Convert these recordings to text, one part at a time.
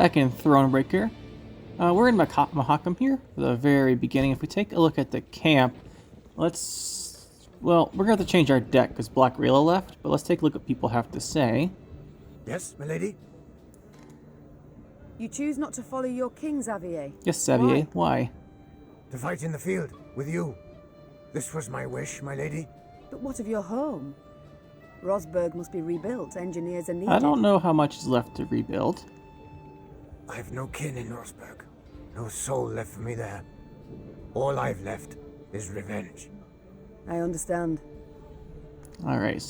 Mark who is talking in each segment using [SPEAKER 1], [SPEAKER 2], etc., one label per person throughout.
[SPEAKER 1] back in Thronebreaker. We're in Mahakam here, the very beginning. If we take a look at the camp, well, we're going to have to change our deck because Black Rayla left, but let's take a look at what people have to say.
[SPEAKER 2] Yes, my lady?
[SPEAKER 3] You choose not to follow your king, Xavier.
[SPEAKER 1] Yes, Xavier. Why?
[SPEAKER 2] To fight in the field, with you. This was my wish, my lady.
[SPEAKER 3] But what of your home? Rosberg must be rebuilt. Engineers are needed.
[SPEAKER 1] I don't know how much is left to rebuild.
[SPEAKER 2] I've no kin in Rosberg. No soul left for me there. All I've left is revenge.
[SPEAKER 3] I understand.
[SPEAKER 1] Alright.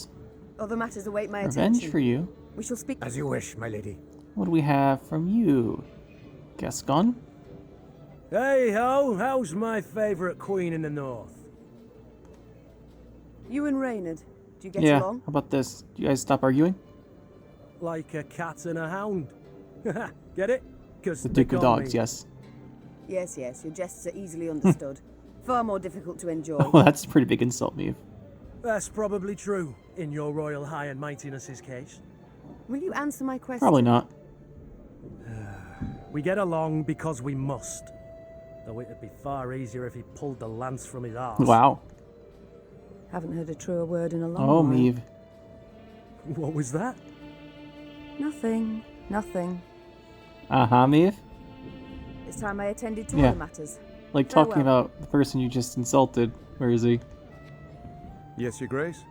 [SPEAKER 3] Other matters await my
[SPEAKER 1] Revenge
[SPEAKER 3] attention.
[SPEAKER 1] for you.
[SPEAKER 3] We shall speak.
[SPEAKER 2] As you wish, my lady.
[SPEAKER 1] What do we have from you, Gascon?
[SPEAKER 4] Hey ho, how's my favourite queen in the north?
[SPEAKER 3] You and Reynard, do you get
[SPEAKER 1] Yeah,
[SPEAKER 3] along?
[SPEAKER 1] how about this? Do you guys stop arguing?
[SPEAKER 4] Like a cat and a hound. Get it? Because
[SPEAKER 1] The Duke of Dogs, yes.
[SPEAKER 3] Yes, yes, your jests are easily understood. Far more difficult to enjoy.
[SPEAKER 1] Oh, that's a pretty big insult, Meve.
[SPEAKER 4] That's probably true, in your royal high and mightiness's case.
[SPEAKER 3] Will you answer my question?
[SPEAKER 1] Probably not.
[SPEAKER 4] We get along because we must. Though it'd be far easier if he pulled the lance from his arse.
[SPEAKER 1] Wow.
[SPEAKER 3] Haven't heard a truer word in a long
[SPEAKER 1] Oh,
[SPEAKER 3] while.
[SPEAKER 1] Meve.
[SPEAKER 4] What was that?
[SPEAKER 3] Nothing, nothing.
[SPEAKER 1] Uh-huh, Meve?
[SPEAKER 3] It's time I attended to
[SPEAKER 1] Yeah.
[SPEAKER 3] other matters.
[SPEAKER 1] Like
[SPEAKER 3] Farewell.
[SPEAKER 1] talking about the person you just insulted. Where is he?
[SPEAKER 5] Yes, Your Grace?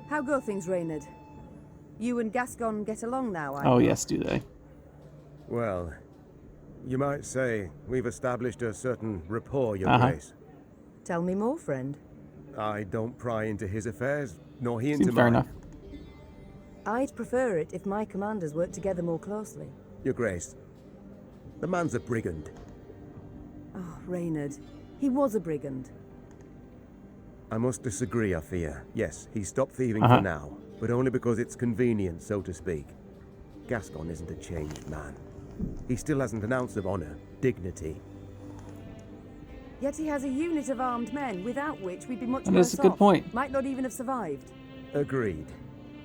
[SPEAKER 3] How go things, Reynard? You and Gascon get along now, I
[SPEAKER 1] Oh,
[SPEAKER 3] know.
[SPEAKER 1] yes, do they?
[SPEAKER 5] Well, you might say we've established a certain rapport, Your
[SPEAKER 1] Uh-huh.
[SPEAKER 5] Grace.
[SPEAKER 3] Tell me more, friend.
[SPEAKER 5] I don't pry into his affairs, nor he
[SPEAKER 1] Seems
[SPEAKER 5] into
[SPEAKER 1] fair
[SPEAKER 5] mine.
[SPEAKER 1] enough.
[SPEAKER 3] I'd prefer it if my commanders worked together more closely.
[SPEAKER 5] Your Grace, the man's a brigand.
[SPEAKER 3] Oh, Reynard. He was a brigand.
[SPEAKER 5] I must disagree, I fear. Yes, he stopped thieving
[SPEAKER 1] Uh-huh.
[SPEAKER 5] for now, but only because it's convenient, so to speak. Gascon isn't a changed man. He still hasn't an ounce of honor, dignity.
[SPEAKER 3] Yet he has a unit of armed men, without which we'd be much
[SPEAKER 1] That
[SPEAKER 3] worse
[SPEAKER 1] is a good
[SPEAKER 3] off.
[SPEAKER 1] point.
[SPEAKER 3] Might not even have survived.
[SPEAKER 5] Agreed.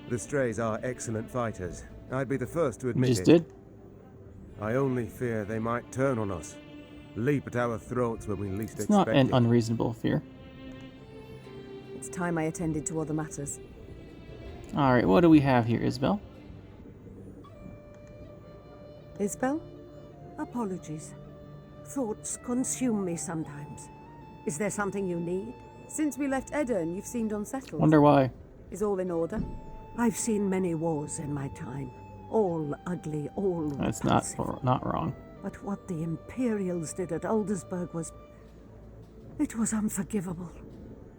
[SPEAKER 5] The Strays are excellent fighters. I'd be the first to
[SPEAKER 1] You
[SPEAKER 5] admit
[SPEAKER 1] just
[SPEAKER 5] it.
[SPEAKER 1] did?
[SPEAKER 5] I only fear they might turn on us. Leap at our throats when we least
[SPEAKER 1] It's not
[SPEAKER 5] expect
[SPEAKER 1] an
[SPEAKER 5] it.
[SPEAKER 1] unreasonable fear.
[SPEAKER 3] It's time I attended to other matters.
[SPEAKER 1] Alright, what do we have here, Isabel?
[SPEAKER 3] Isbel?
[SPEAKER 6] Apologies. Thoughts consume me sometimes. Is there something you need?
[SPEAKER 3] Since we left Edirn, you've seemed unsettled.
[SPEAKER 1] Wonder why.
[SPEAKER 3] Is all in order?
[SPEAKER 6] I've seen many wars in my time. All ugly, all
[SPEAKER 1] That's
[SPEAKER 6] repulsive.
[SPEAKER 1] not wrong.
[SPEAKER 6] But what the Imperials did at Aldersburg was... It was unforgivable.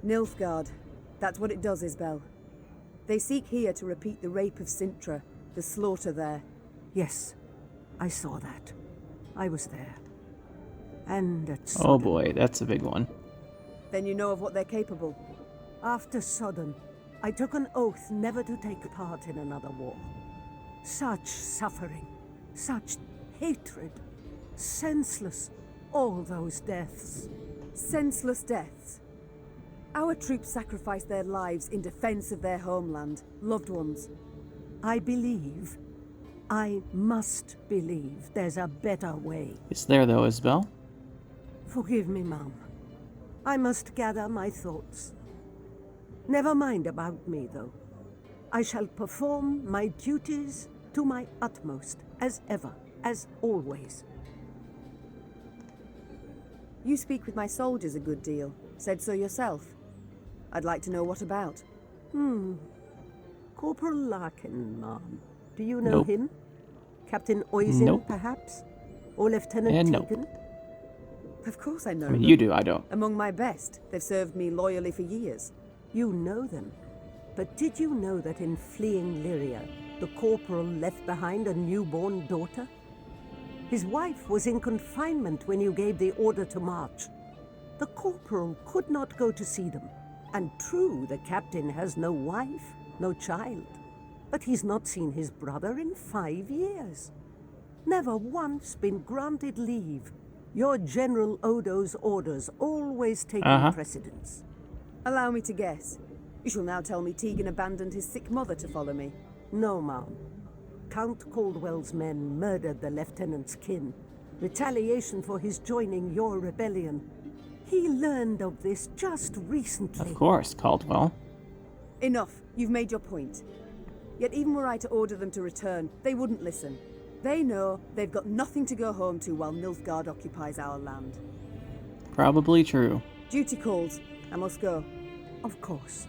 [SPEAKER 3] Nilfgaard. That's what it does, Isbel. They seek here to repeat the rape of Sintra, the slaughter there.
[SPEAKER 6] Yes, I saw that. I was there. And at
[SPEAKER 1] Oh
[SPEAKER 6] Sodden.
[SPEAKER 1] boy, that's a big one.
[SPEAKER 3] Then you know of what they're capable.
[SPEAKER 6] After Sodden, I took an oath never to take part in another war. Such suffering, such hatred, senseless, all those deaths.
[SPEAKER 3] Senseless deaths. Our troops sacrificed their lives in defense of their homeland, loved ones.
[SPEAKER 6] I believe, I must believe there's a better way.
[SPEAKER 1] It's there though, Isabel.
[SPEAKER 6] Forgive me, Mom. I must gather my thoughts. Never mind about me, though. I shall perform my duties to my utmost, as ever, as always.
[SPEAKER 3] You speak with my soldiers a good deal. Said so yourself. I'd like to know what about.
[SPEAKER 6] Corporal Larkin, Mom. Do you know
[SPEAKER 1] Nope.
[SPEAKER 6] him? Captain Oisin,
[SPEAKER 1] Nope.
[SPEAKER 6] perhaps? Or Lieutenant
[SPEAKER 1] Nope.
[SPEAKER 6] Tegan?
[SPEAKER 3] Of course I know
[SPEAKER 1] I mean,
[SPEAKER 3] them.
[SPEAKER 1] you do, I don't.
[SPEAKER 3] Among my best. They've served me loyally for years.
[SPEAKER 6] You know them. But did you know that in fleeing Lyria, the corporal left behind a newborn daughter? His wife was in confinement when you gave the order to march. The corporal could not go to see them. And true, the captain has no wife, no child. But he's not seen his brother in 5 years. Never once been granted leave. Your General Odo's orders always taking precedence.
[SPEAKER 3] Allow me to guess. You shall now tell me Tegan abandoned his sick mother to follow me.
[SPEAKER 6] No, Mom. Count Caldwell's men murdered the lieutenant's kin. Retaliation for his joining your rebellion. He learned of this just recently.
[SPEAKER 1] Of course, Caldwell.
[SPEAKER 3] Enough. You've made your point. Yet even were I to order them to return, they wouldn't listen. They know they've got nothing to go home to while Nilfgaard occupies our land.
[SPEAKER 1] Probably true.
[SPEAKER 3] Duty calls. I must go.
[SPEAKER 6] Of course.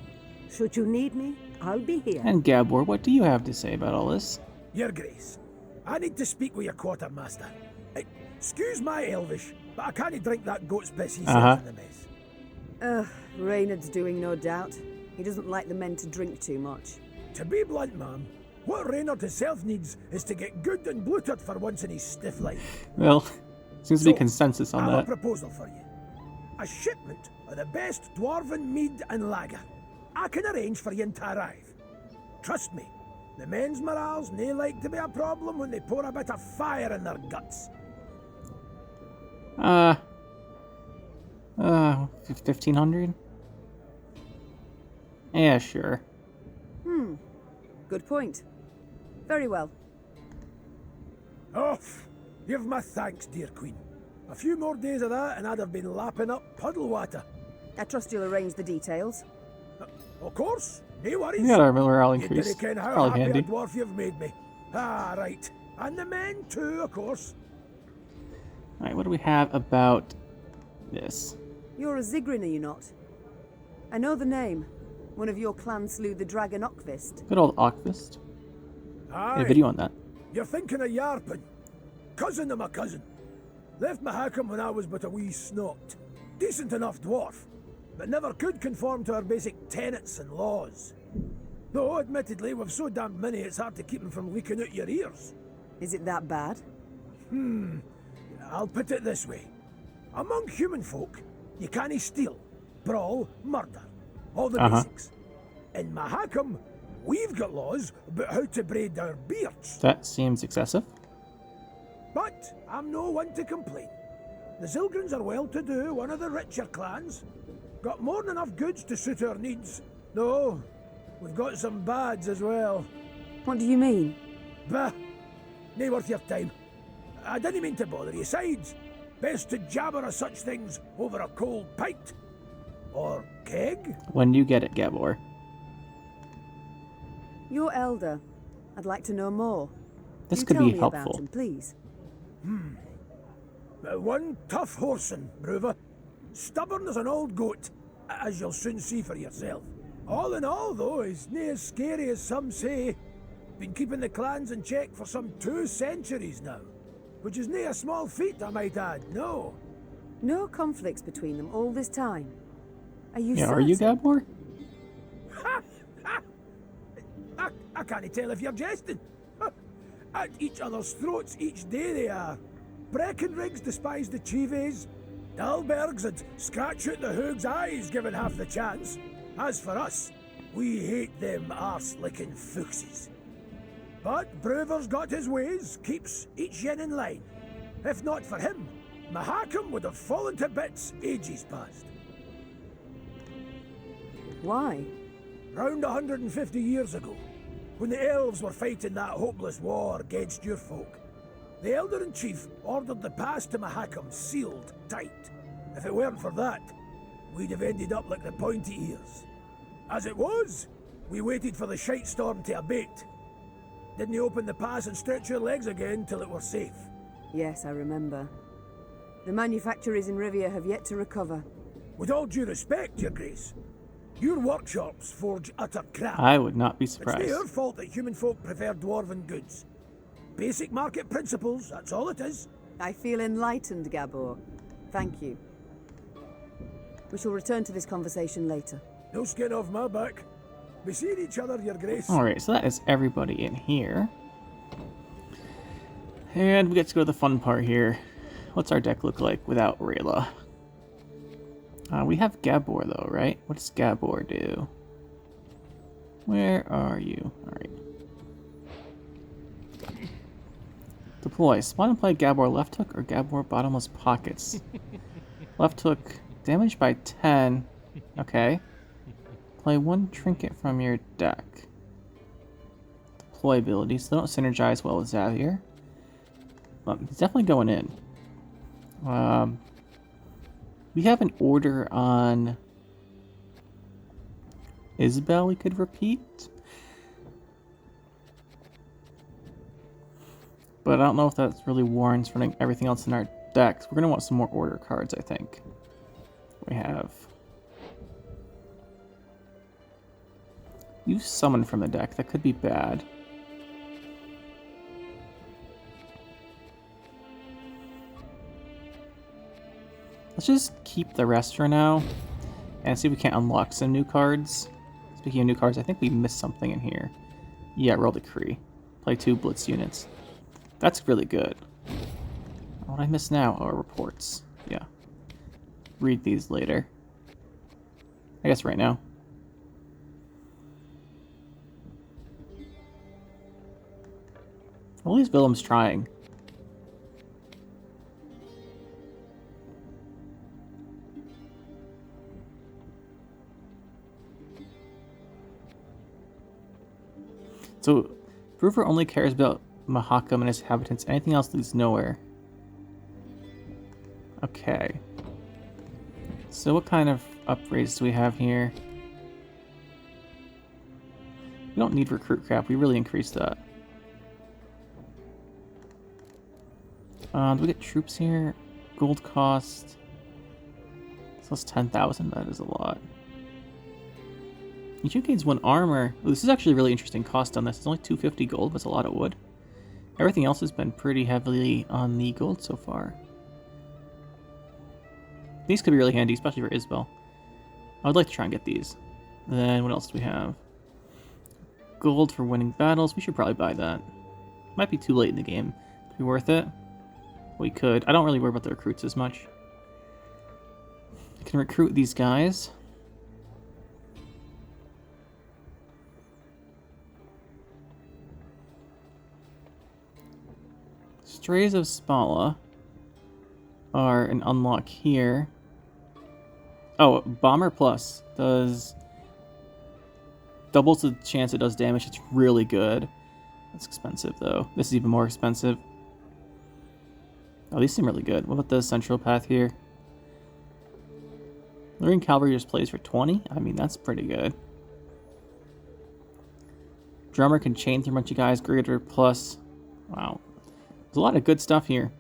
[SPEAKER 6] Should you need me, I'll be here.
[SPEAKER 1] And Gabor, what do you have to say about all this?
[SPEAKER 7] Your Grace, I need to speak with your quartermaster. Excuse my Elvish, but I can't drink that goat's piss he sends in the mess.
[SPEAKER 3] Reynard's doing, no doubt. He doesn't like the men to drink too much.
[SPEAKER 7] To be blunt, ma'am, what Reynard himself needs is to get good and bloated for once in his stiff life.
[SPEAKER 1] Well, seems to be consensus on
[SPEAKER 7] I have
[SPEAKER 1] that.
[SPEAKER 7] a proposal for you. A shipment of the best dwarven mead and lager. I can arrange for you to arrive. Trust me, the men's morale's nae like to be a problem when they pour a bit of fire in their guts.
[SPEAKER 1] 1500? Yeah, sure.
[SPEAKER 3] Good point. Very well.
[SPEAKER 7] Oh, give my thanks, dear Queen. A few more days of that and I'd have been lapping up puddle water.
[SPEAKER 3] I trust you'll arrange the details.
[SPEAKER 7] Of course, no worries.
[SPEAKER 1] We got our morale
[SPEAKER 7] You
[SPEAKER 1] increase.
[SPEAKER 7] didn't ken how
[SPEAKER 1] Probably
[SPEAKER 7] happy
[SPEAKER 1] handy.
[SPEAKER 7] a dwarf you've made me. Ah, right. And the men too, of course.
[SPEAKER 1] Alright, what do we have about this?
[SPEAKER 3] You're a Zigrin, are you not? I know the name. One of your clan slew the dragon Ockfist.
[SPEAKER 1] Good old Ockfist.
[SPEAKER 7] Aye,
[SPEAKER 1] A video on that.
[SPEAKER 7] you're thinking of Yarpin. Cousin of my cousin. Left Mahakam when I was but a wee snot. Decent enough dwarf, but never could conform to our basic tenets and laws. Though, admittedly, we've so damned many it's hard to keep them from leaking out your ears.
[SPEAKER 3] Is it that bad?
[SPEAKER 7] I'll put it this way. Among human folk, you can't steal, brawl, murder. All the basics. In Mahakam, we've got laws about how to braid our beards.
[SPEAKER 1] That seems excessive.
[SPEAKER 7] But I'm no one to complain. The Zilgrins are well-to-do, one of the richer clans. Got more than enough goods to suit our needs. No, we've got some bads as well.
[SPEAKER 3] What do you mean?
[SPEAKER 7] Bah, nae worth your time. I didn't mean to bother you. Sides, best to jabber of such things over a cold pint. Or keg?
[SPEAKER 1] When do you get it, Gabor?
[SPEAKER 3] You're elder. I'd like to know more.
[SPEAKER 1] This
[SPEAKER 3] Do
[SPEAKER 1] could
[SPEAKER 3] tell
[SPEAKER 1] be
[SPEAKER 3] me
[SPEAKER 1] helpful.
[SPEAKER 3] About him, please.
[SPEAKER 7] One tough horseman, Bruva. Stubborn as an old goat, as you'll soon see for yourself. All in all, though, he's nae as scary as some say. Been keeping the clans in check for some 2 centuries now. Which is nae a small feat, I might add, no.
[SPEAKER 3] No conflicts between them all this time. Are you
[SPEAKER 1] Yeah,
[SPEAKER 3] certain?
[SPEAKER 1] are you Gabor?
[SPEAKER 7] I can't tell if you're jesting. At each other's throats each day they are. Breckenriggs despise the Chives. Dalbergs would scratch out the Hoog's eyes given half the chance. As for us, we hate them arse-licking fuchsies. But Brewer's got his ways, keeps each yen in line. If not for him, Mahakam would have fallen to bits ages past.
[SPEAKER 3] Why?
[SPEAKER 7] Round 150 years ago, when the elves were fighting that hopeless war against your folk, the Elder-in-Chief ordered the pass to Mahakam sealed tight. If it weren't for that, we'd have ended up like the pointy ears. As it was, we waited for the shite storm to abate. Didn't open the pass and stretch your legs again till it were safe.
[SPEAKER 3] Yes, I remember. The manufacturers in Rivia have yet to recover.
[SPEAKER 7] With all due respect, Your Grace, your workshops forge utter crap.
[SPEAKER 1] I would not be
[SPEAKER 7] It's
[SPEAKER 1] surprised.
[SPEAKER 7] not our fault that human folk prefer dwarven goods. Basic market principles, that's all it is.
[SPEAKER 3] I feel enlightened, Gabor. Thank you. We shall return to this conversation later.
[SPEAKER 7] No skin off my back. We see each other, Your Grace.
[SPEAKER 1] Alright, so that is everybody in here. And we get to go to the fun part here. What's our deck look like without Rayla? We have Gabor though, right? What does Gabor do? Where are you? Alright. Deploy. Spawn and play Gabor left hook or Gabor bottomless pockets. Left hook. Damage by 10. Okay. Play 1 trinket from your deck. deploy abilities, so they don't synergize well with Xavier. But he's definitely going in. We have an order on Isabel we could repeat. But I don't know if that really warrants running everything else in our decks. We're going to want some more order cards, I think. We have... Use summon from the deck. That could be bad. Let's just keep the rest for now. And see if we can't unlock some new cards. Speaking of new cards, I think we missed something in here. Yeah, roll decree. Play 2 blitz units. That's really good. What I miss now are reports. Yeah. Read these later. I guess right now. At least Willem's trying. So, Brewer only cares about Mahakam and his inhabitants. Anything else leads nowhere. Okay. So what kind of upgrades do we have here? We don't need recruit crap. We really increased that. Do we get troops here? Gold cost. So that's 10,000. That is a lot. Each gains 1 armor. Ooh, this is actually a really interesting cost on this. It's only 250 gold, but it's a lot of wood. Everything else has been pretty heavily on the gold so far. These could be really handy, especially for Isabel. I would like to try and get these. Then what else do we have? Gold for winning battles. We should probably buy that. Might be too late in the game. Could be worth it. We could. I don't really worry about the recruits as much. Can recruit these guys. Strays of Spala are an unlock here. Oh, Bomber Plus does... doubles the chance it does damage. It's really good. That's expensive, though. This is even more expensive. Oh, these seem really good. What about the Central Path here? Luring Cavalry just plays for 20? I mean, that's pretty good. Drummer can chain through a bunch of guys. Greater Plus. Wow. There's a lot of good stuff here.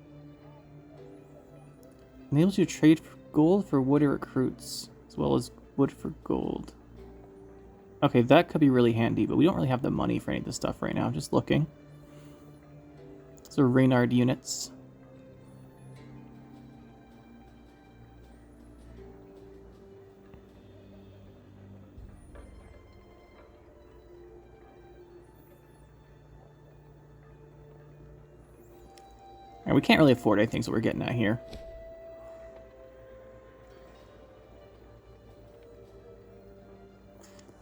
[SPEAKER 1] Enables you to trade for gold for wood or recruits, as well as wood for gold. Okay, that could be really handy, but we don't really have the money for any of this stuff right now. I'm just looking. So Reynard units. And we can't really afford anything, so we're getting at here.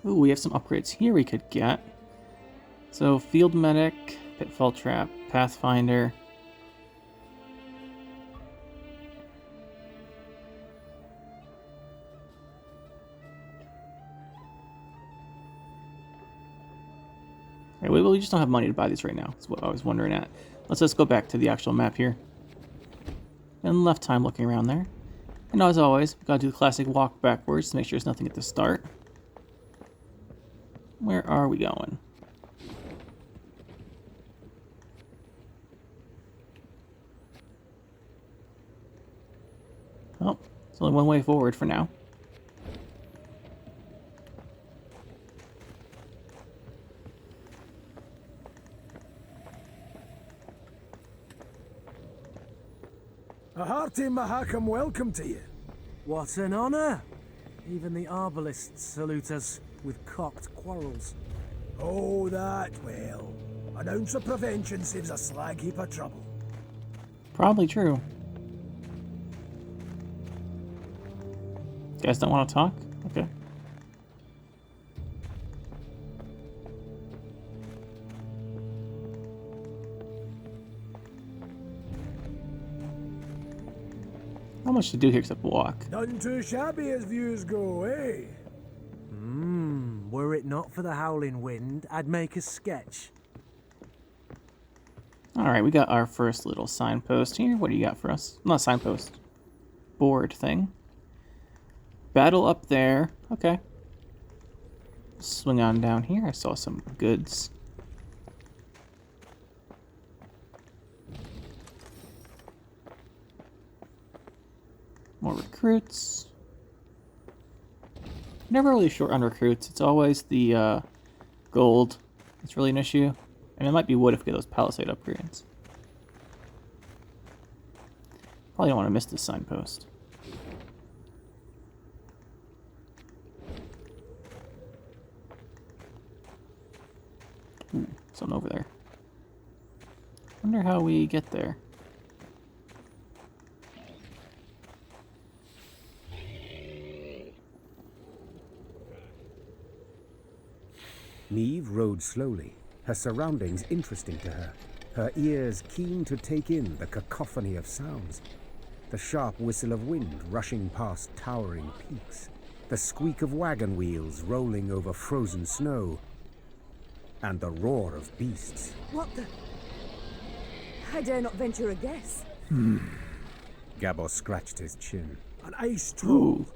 [SPEAKER 1] Ooh, we have some upgrades here we could get. So, Field Medic, Pitfall Trap, Pathfinder. Okay, we just don't have money to buy these right now. That's what I was wondering at. Let's just go back to the actual map here. And left time looking around there. And as always, we've got to do the classic walk backwards to make sure there's nothing at the start. Where are we going? Oh, it's only one way forward for now.
[SPEAKER 7] A hearty Mahakam welcome to you.
[SPEAKER 4] What an honour! Even the arbalists salute us with cocked quarrels.
[SPEAKER 7] Oh, that well. An ounce of prevention saves a slag heap of trouble.
[SPEAKER 1] Probably true. You guys don't want to talk? Okay. Not much to do here except walk.
[SPEAKER 7] None too shabby as views go, eh?
[SPEAKER 4] Were it not for the howling wind, I'd make a sketch.
[SPEAKER 1] Alright, we got our first little signpost here. What do you got for us? Not signpost. Board thing. Battle up there. Okay. Swing on down here. I saw some goods. More recruits. Never really short on recruits. It's always the gold. It's really an issue. And it might be wood if we get those palisade upgrades. Probably don't want to miss this signpost. Ooh, something over there. Wonder how we get there.
[SPEAKER 8] Neve rode slowly, her surroundings interesting to her, her ears keen to take in the cacophony of sounds. The sharp whistle of wind rushing past towering peaks, the squeak of wagon wheels rolling over frozen snow, and the roar of beasts.
[SPEAKER 3] What the? I dare not venture a guess.
[SPEAKER 8] Gabor scratched his chin.
[SPEAKER 7] An ice troll.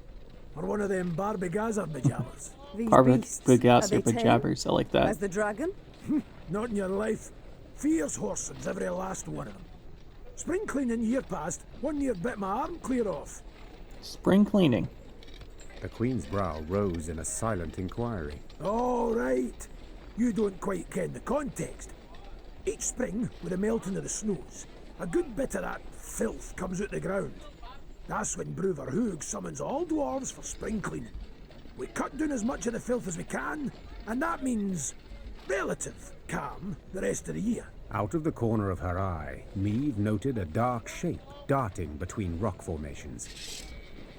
[SPEAKER 7] Or one of them Barbie Gazer pajamas.
[SPEAKER 3] These beasts, are
[SPEAKER 1] Big-ass
[SPEAKER 3] they tame?
[SPEAKER 1] jabbers. I like that.
[SPEAKER 3] As the dragon?
[SPEAKER 7] Not in your life. Fierce horsens, every last one of them. Spring cleaning year past, one year bit my arm clear off.
[SPEAKER 1] Spring cleaning.
[SPEAKER 8] The Queen's brow rose in a silent inquiry.
[SPEAKER 7] All right. You don't quite ken the context. Each spring, with the melting of the snows, a good bit of that filth comes out the ground. That's when Brewer Hoog summons all dwarves for spring cleaning. We cut down as much of the filth as we can, and that means relative calm the rest of the year.
[SPEAKER 8] Out of the corner of her eye, Neve noted a dark shape darting between rock formations.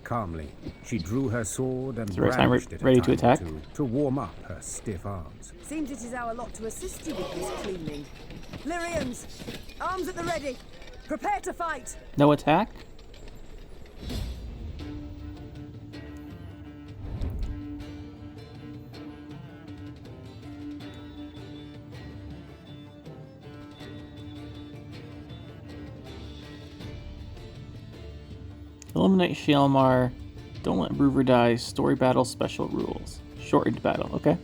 [SPEAKER 8] Calmly, she drew her sword and brandished it
[SPEAKER 1] ready
[SPEAKER 8] a
[SPEAKER 1] to
[SPEAKER 8] time or
[SPEAKER 1] attack?
[SPEAKER 8] two to warm up her stiff arms.
[SPEAKER 3] Seems it is our lot to assist you with this cleaning. Lyrians, arms at the ready. Prepare to fight.
[SPEAKER 1] No attack? Eliminate Shaelmaar. Don't let Brewer die. Story battle special rules. Shortened battle. Okay.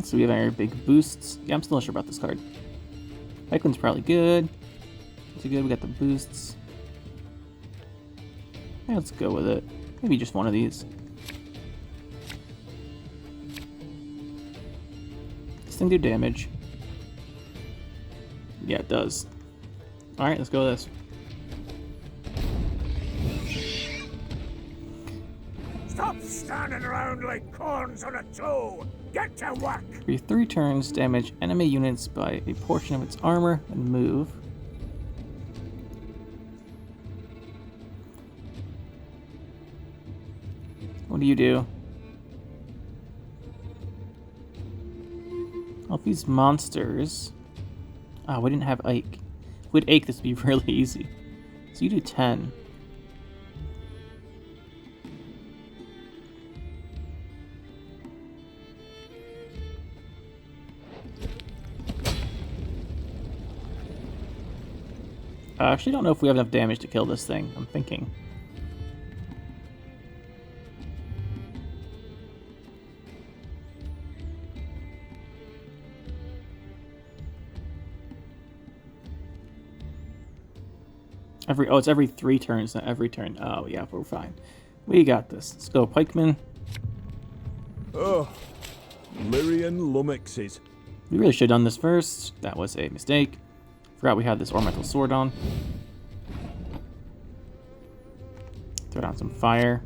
[SPEAKER 1] So we have our big boosts. Yeah, I'm still not sure about this card. Pikeman's probably good. Is it good? We got the boosts. Yeah, let's go with it. Maybe just one of these. This thing do damage. Yeah, it does. Alright, let's go with this.
[SPEAKER 2] Stop standing around like corns on a toe! Get to work!
[SPEAKER 1] Every 3 turns, damage enemy units by a portion of its armor and move. What do you do? Well, if these monsters... Oh, we didn't have Ike. If we had Ike, this would be really easy. So you do 10. I actually don't know if we have enough damage to kill this thing. I'm thinking. It's every 3 turns, not every turn. Oh, yeah, we're fine. We got this. Let's go, pikemen.
[SPEAKER 9] Oh, Lyrian lummoxes.
[SPEAKER 1] We really should have done this first. That was a mistake. Forgot we had this ornamental sword on. Throw down some fire.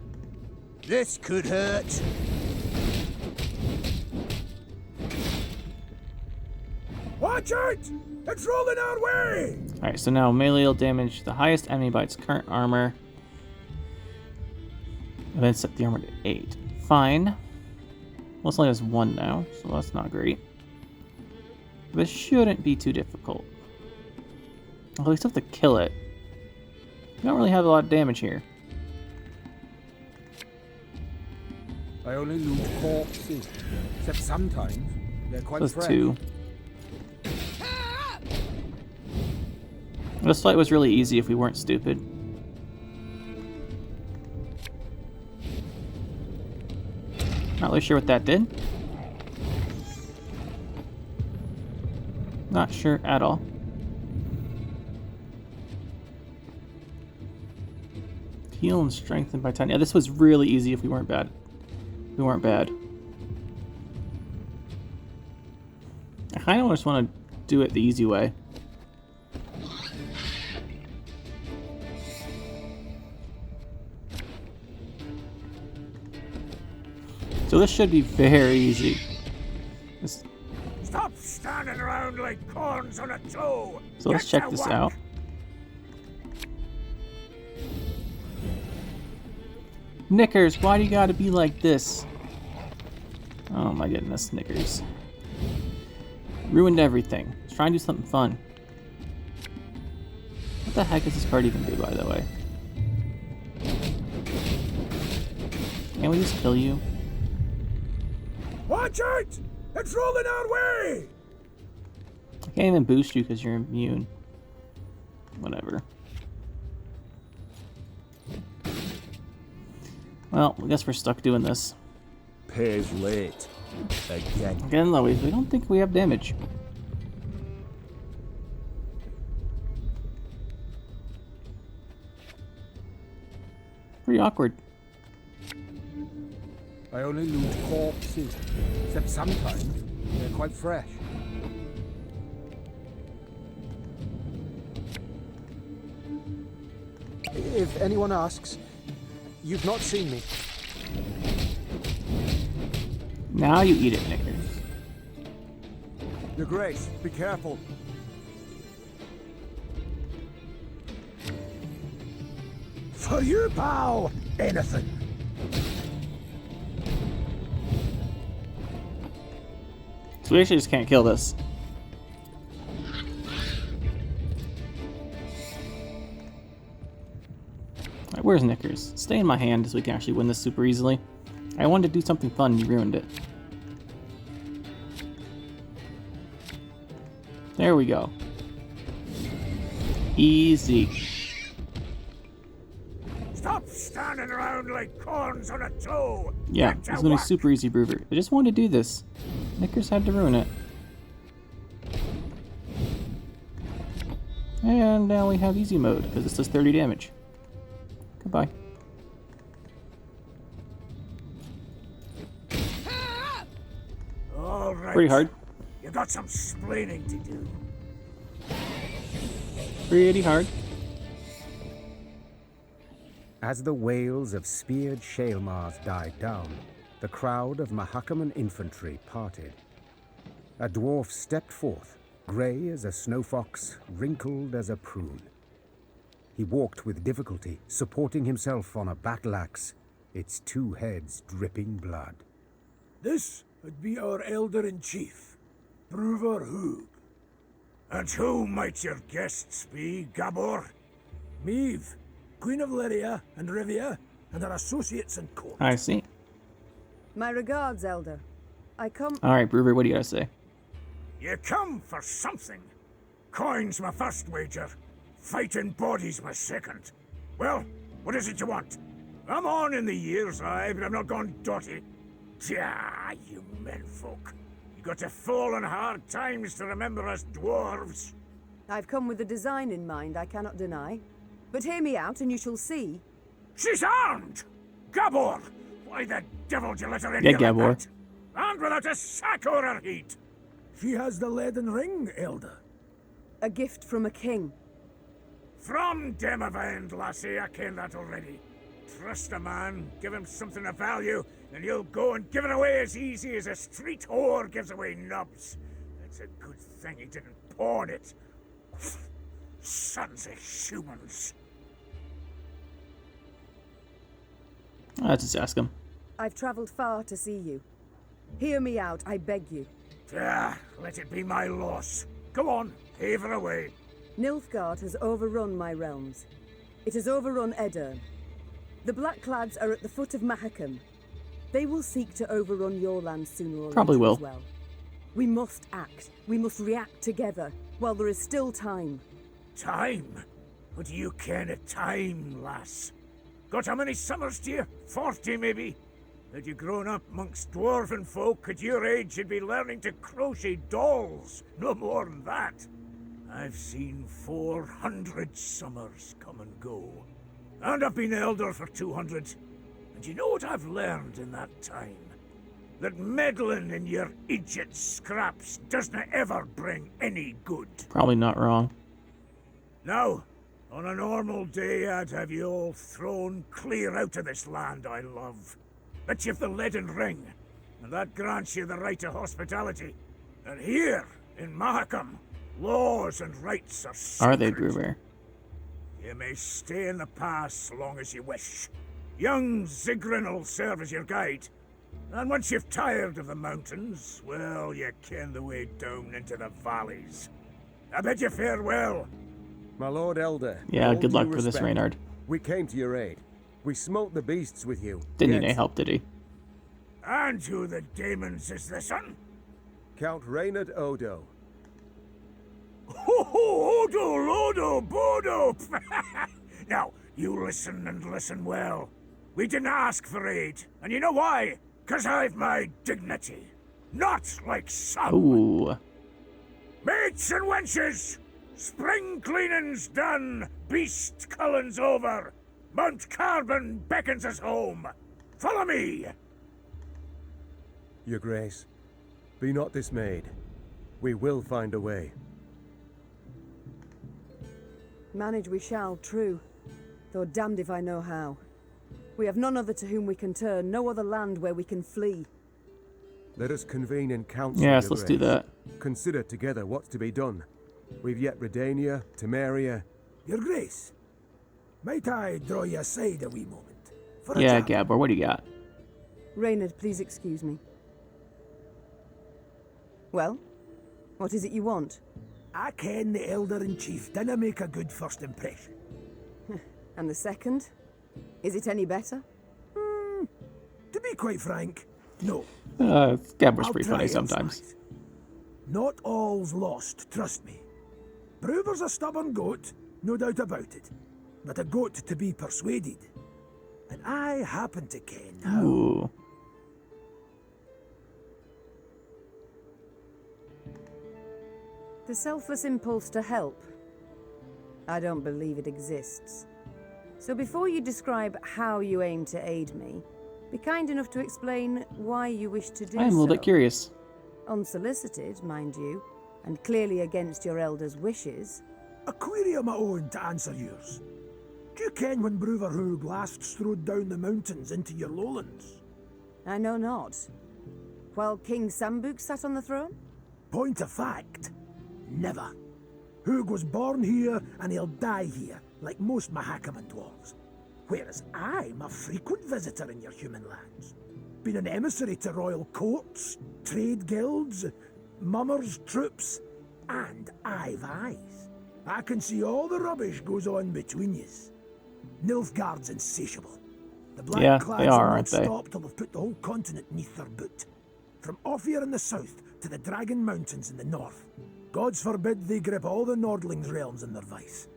[SPEAKER 2] This could hurt.
[SPEAKER 7] Watch out! It's rolling our way!
[SPEAKER 1] Alright, so now melee will damage the highest enemy by its current armor. And then set the armor to 8. Fine. Well, it only has 1 now, so that's not great. This shouldn't be too difficult. Although we still have to kill it. We don't really have a lot of damage here.
[SPEAKER 8] I only loot corpses. Except sometimes they're quite
[SPEAKER 1] Plus
[SPEAKER 8] fresh.
[SPEAKER 1] 2. This fight was really easy if we weren't stupid. Not really sure what that did. Not sure at all. Heal and strengthen by 10. Yeah, this was really easy if we weren't bad. We weren't bad. I kind of just want to do it the easy way. So this should be very easy. This...
[SPEAKER 2] Stop standing around like corns on a toe!
[SPEAKER 1] So let's check this out. Knickers, why do you gotta be like this? Oh my goodness, Knickers. Ruined everything. Let's try and do something fun. What the heck does this card even do, by the way? Can't we just kill you?
[SPEAKER 7] Watch out! It's rolling our way!
[SPEAKER 1] I can't even boost you because you're immune. Whatever. Well, I guess we're stuck doing this.
[SPEAKER 9] Pays late. Again.
[SPEAKER 1] Again, though, we don't think we have damage. Pretty awkward.
[SPEAKER 8] I only loot corpses. Except sometimes they're quite fresh. If anyone asks, you've not seen me.
[SPEAKER 1] Now you eat it, Knickers.
[SPEAKER 8] Your Grace, be careful.
[SPEAKER 7] For you, pal, anything.
[SPEAKER 1] So we actually just can't kill this. Alright, where's Knickers? Stay in my hand so we can actually win this super easily. I wanted to do something fun and you ruined it. There we go. Easy.
[SPEAKER 2] Stop standing around like corns on a toe!
[SPEAKER 1] Yeah,
[SPEAKER 2] Get
[SPEAKER 1] it's
[SPEAKER 2] to
[SPEAKER 1] gonna be
[SPEAKER 2] work.
[SPEAKER 1] super easy, Brewer. I just wanted to do this. Knickers had to ruin it. And now we have easy mode, because this does 30 damage. Goodbye.
[SPEAKER 2] All right.
[SPEAKER 1] Pretty hard.
[SPEAKER 2] You got some splaining to do.
[SPEAKER 1] Pretty hard.
[SPEAKER 8] As the wails of speared Shaelmaars died down, the crowd of Mahakaman infantry parted. A dwarf stepped forth, grey as a snow fox, wrinkled as a prune. He walked with difficulty, supporting himself on a battle axe, its two heads dripping blood.
[SPEAKER 7] This would be our elder-in-chief, Brewer Hoog.
[SPEAKER 2] And who might your guests be, Gabor?
[SPEAKER 7] Meve, Queen of Lyria and Rivia, and her associates in court.
[SPEAKER 1] I see.
[SPEAKER 3] My regards, Elder. I come...
[SPEAKER 1] Alright, Brewer, what do you gotta say?
[SPEAKER 2] You come for something. Coin's my first wager. Fighting bodies my second. Well, what is it you want? I'm on in the years, aye, but I'm not gone dotty. Tja, you menfolk. You got to fall on hard times to remember us dwarves.
[SPEAKER 3] I've come with a design in mind I cannot deny. But hear me out and you shall see.
[SPEAKER 2] She's armed! Gabor! Why the devil did you let her in
[SPEAKER 1] Yeah,
[SPEAKER 2] here
[SPEAKER 1] Gabor.
[SPEAKER 2] like that? And without a sack or her heat!
[SPEAKER 7] She has the leaden ring, Elder.
[SPEAKER 3] A gift from a king.
[SPEAKER 2] From Demavend, lassie, I ken that already. Trust a man, give him something of value, and he'll go and give it away as easy as a street whore gives away nubs. It's a good thing he didn't pawn it. Sons of humans.
[SPEAKER 1] Let's just ask him.
[SPEAKER 3] I've travelled far to see you. Hear me out, I beg you.
[SPEAKER 2] Let it be my loss. Go on, heave her away.
[SPEAKER 3] Nilfgaard has overrun my realms. It has overrun Edirn. The Blackclads are at the foot of Mahakam. They will seek to overrun your land sooner or
[SPEAKER 1] Probably
[SPEAKER 3] later
[SPEAKER 1] will.
[SPEAKER 3] as well. We must act. We must react together while there is still time.
[SPEAKER 2] Time? What do you ken of time, lass? Got how many summers to you? 40 maybe? Had you grown up amongst dwarven folk at your age, you'd be learning to crochet dolls. No more than that. I've seen 400 summers come and go. And I've been elder for 200. And you know what I've learned in that time? That meddling in your idiot scraps doesn't ever bring any good.
[SPEAKER 1] Probably not wrong.
[SPEAKER 2] Now, on a normal day, I'd have you all thrown clear out of this land I love. But you've the leaden ring, and that grants you the right of hospitality. And here, in Mahakam, laws and rights are sacred.
[SPEAKER 1] Are they, Gruber?
[SPEAKER 2] You may stay in the pass so long as you wish. Young Zigrin will serve as your guide. And once you've tired of the mountains, well, you ken the way down into the valleys. I bid you farewell.
[SPEAKER 5] My Lord Elder.
[SPEAKER 1] Yeah,
[SPEAKER 5] all
[SPEAKER 1] good
[SPEAKER 5] due
[SPEAKER 1] luck for this,
[SPEAKER 5] respect,
[SPEAKER 1] Reynard.
[SPEAKER 5] We came to your aid. We smote the beasts with you.
[SPEAKER 1] Didn't need
[SPEAKER 5] Yet
[SPEAKER 1] any help, did he?
[SPEAKER 2] And who the demons is this one?
[SPEAKER 5] Count Reynard Odo.
[SPEAKER 2] Ho ho, Odo, Lodo, Bodo! Now, you listen and listen well. We didn't ask for aid, and you know why? 'Cause I've my dignity. Not like some.
[SPEAKER 1] Ooh.
[SPEAKER 2] Mates and wenches! Spring cleaning's done, beast culling's over. Mount Carbon beckons us home. Follow me!
[SPEAKER 5] Your Grace, be not dismayed. We will find a way.
[SPEAKER 3] Manage we shall, true. Though damned if I know how. We have none other to whom we can turn, no other land where we can flee.
[SPEAKER 5] Let us convene in council.
[SPEAKER 1] Yes,
[SPEAKER 5] Your
[SPEAKER 1] let's do
[SPEAKER 5] Grace.
[SPEAKER 1] that.
[SPEAKER 5] Consider together what's to be done. We've yet Redania, Temeria.
[SPEAKER 7] Your Grace, might I draw you aside a wee moment? For a
[SPEAKER 1] Yeah,
[SPEAKER 7] chat?
[SPEAKER 1] Gabor, what do you got?
[SPEAKER 3] Reynard, please excuse me. Well, what is it you want?
[SPEAKER 7] I ken the Elder-in-Chief didn't make a good first impression.
[SPEAKER 3] And the second? Is it any better?
[SPEAKER 7] To be quite frank, no.
[SPEAKER 1] Gabor's
[SPEAKER 7] I'll
[SPEAKER 1] pretty
[SPEAKER 7] try
[SPEAKER 1] funny sometimes.
[SPEAKER 7] elsewise. Not all's lost, trust me. Brewer's a stubborn goat, no doubt about it. But a goat to be persuaded. And I happen to ken how.
[SPEAKER 1] Ooh.
[SPEAKER 3] The selfless impulse to help? I don't believe it exists. So before you describe how you aim to aid me, be kind enough to explain why you wish to do so.
[SPEAKER 1] I am a little bit curious.
[SPEAKER 3] Unsolicited, mind you, and clearly against your elder's wishes.
[SPEAKER 7] A query of my own to answer yours. Do you ken when Bruverhoog last strode down the mountains into your lowlands?
[SPEAKER 3] I know not. While King Sambuk sat on the throne?
[SPEAKER 7] Point of fact, never. Hoog was born here and he'll die here, like most Mahakaman dwarves. Whereas I'm a frequent visitor in your human lands. Been an emissary to royal courts, trade guilds, mummers' troops, and I've eyes. I can see all the rubbish goes on between yous. Nilfgaard's insatiable. The black
[SPEAKER 1] Yeah,
[SPEAKER 7] clads
[SPEAKER 1] they are,
[SPEAKER 7] will
[SPEAKER 1] aren't
[SPEAKER 7] not
[SPEAKER 1] they?
[SPEAKER 7] stop till they've put the whole continent neath their boot. From Ophir in the south to the Dragon Mountains in the north. Gods forbid they grip all the Nordlings' realms in their vice.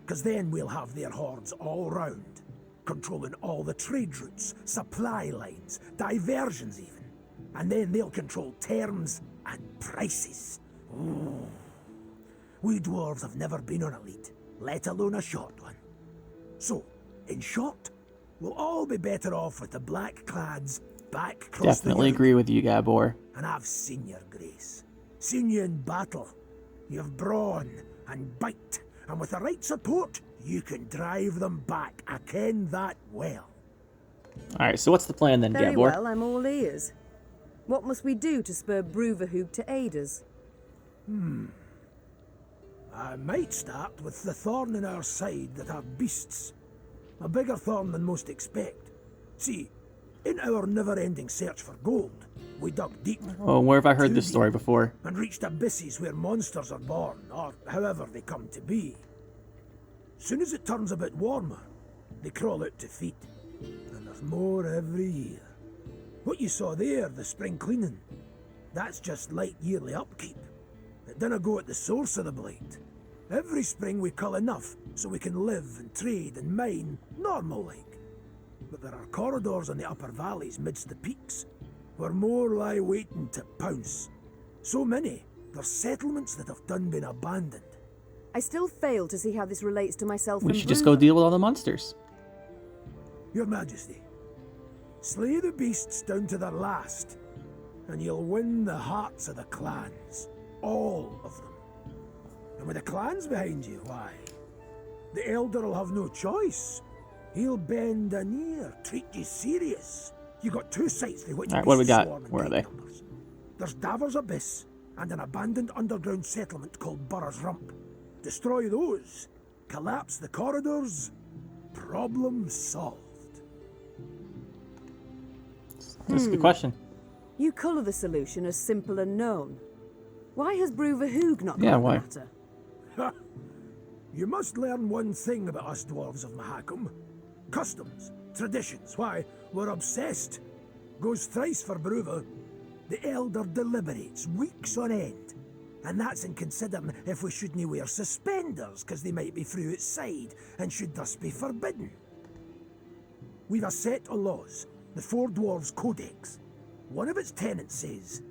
[SPEAKER 7] 'Cause then we'll have their hordes all round, controlling all the trade routes, supply lines, diversions even. And then they'll control terms and prices. Ooh. We dwarves have never been on a lead, let alone a short one. So, in short, we'll all be better off with the black clads back across
[SPEAKER 1] Definitely
[SPEAKER 7] the
[SPEAKER 1] agree with you, Gabor.
[SPEAKER 7] And I've seen your grace. Seen you in battle. You've brawn and bite, and with the right support, you can drive them back. I ken that well.
[SPEAKER 1] Alright, so what's the plan then,
[SPEAKER 3] Very
[SPEAKER 1] Gabor?
[SPEAKER 3] well, I'm all ears. What must we do to spur Bruverhoog to aid us?
[SPEAKER 7] I might start with the thorn in our side that are beasts. A bigger thorn than most expect. See, in our never-ending search for gold, we dug deep.
[SPEAKER 1] Oh, where have I heard
[SPEAKER 7] Too
[SPEAKER 1] this story
[SPEAKER 7] deep,
[SPEAKER 1] before?
[SPEAKER 7] and reached abysses where monsters are born, or however they come to be. Soon as it turns a bit warmer, they crawl out to feed. And there's more every year. What you saw there, the spring cleaning, that's just light yearly upkeep. It dinna go at the source of the blight. Every spring we cull enough so we can live and trade and mine normal-like. But there are corridors in the upper valleys midst the peaks, where more lie waiting to pounce. So many, there's settlements that have done been abandoned.
[SPEAKER 3] I still fail to see how this relates to myself
[SPEAKER 1] We
[SPEAKER 3] and
[SPEAKER 1] should just go
[SPEAKER 3] Brewer.
[SPEAKER 1] deal with all the monsters.
[SPEAKER 7] Your Majesty, slay the beasts down to their last, and you'll win the hearts of the clans. All of them. And with the clans behind you, why? The Elder will have no choice. He'll bend an ear, treat you serious. You got two sites through which
[SPEAKER 1] Alright, what do we
[SPEAKER 7] beasts
[SPEAKER 1] got?
[SPEAKER 7] swarm in
[SPEAKER 1] Where are
[SPEAKER 7] great
[SPEAKER 1] they?
[SPEAKER 7] numbers. There's Davor's Abyss, and an abandoned underground settlement called Burr's Rump. Destroy those, collapse the corridors, problem solved.
[SPEAKER 1] That's a good question.
[SPEAKER 3] You colour the solution as simple and known. Why has Bruverhoog not got
[SPEAKER 1] Yeah,
[SPEAKER 3] the
[SPEAKER 1] why?
[SPEAKER 3] matter?
[SPEAKER 7] You must learn one thing about us dwarves of Mahakam. Customs, traditions, why, we're obsessed. Goes thrice for Bruver. The Elder deliberates weeks on end. And that's in considering if we shouldn't wear suspenders, because they might be through outside, and should thus be forbidden. We've a set of laws, the Four Dwarves Codex. One of its tenets says,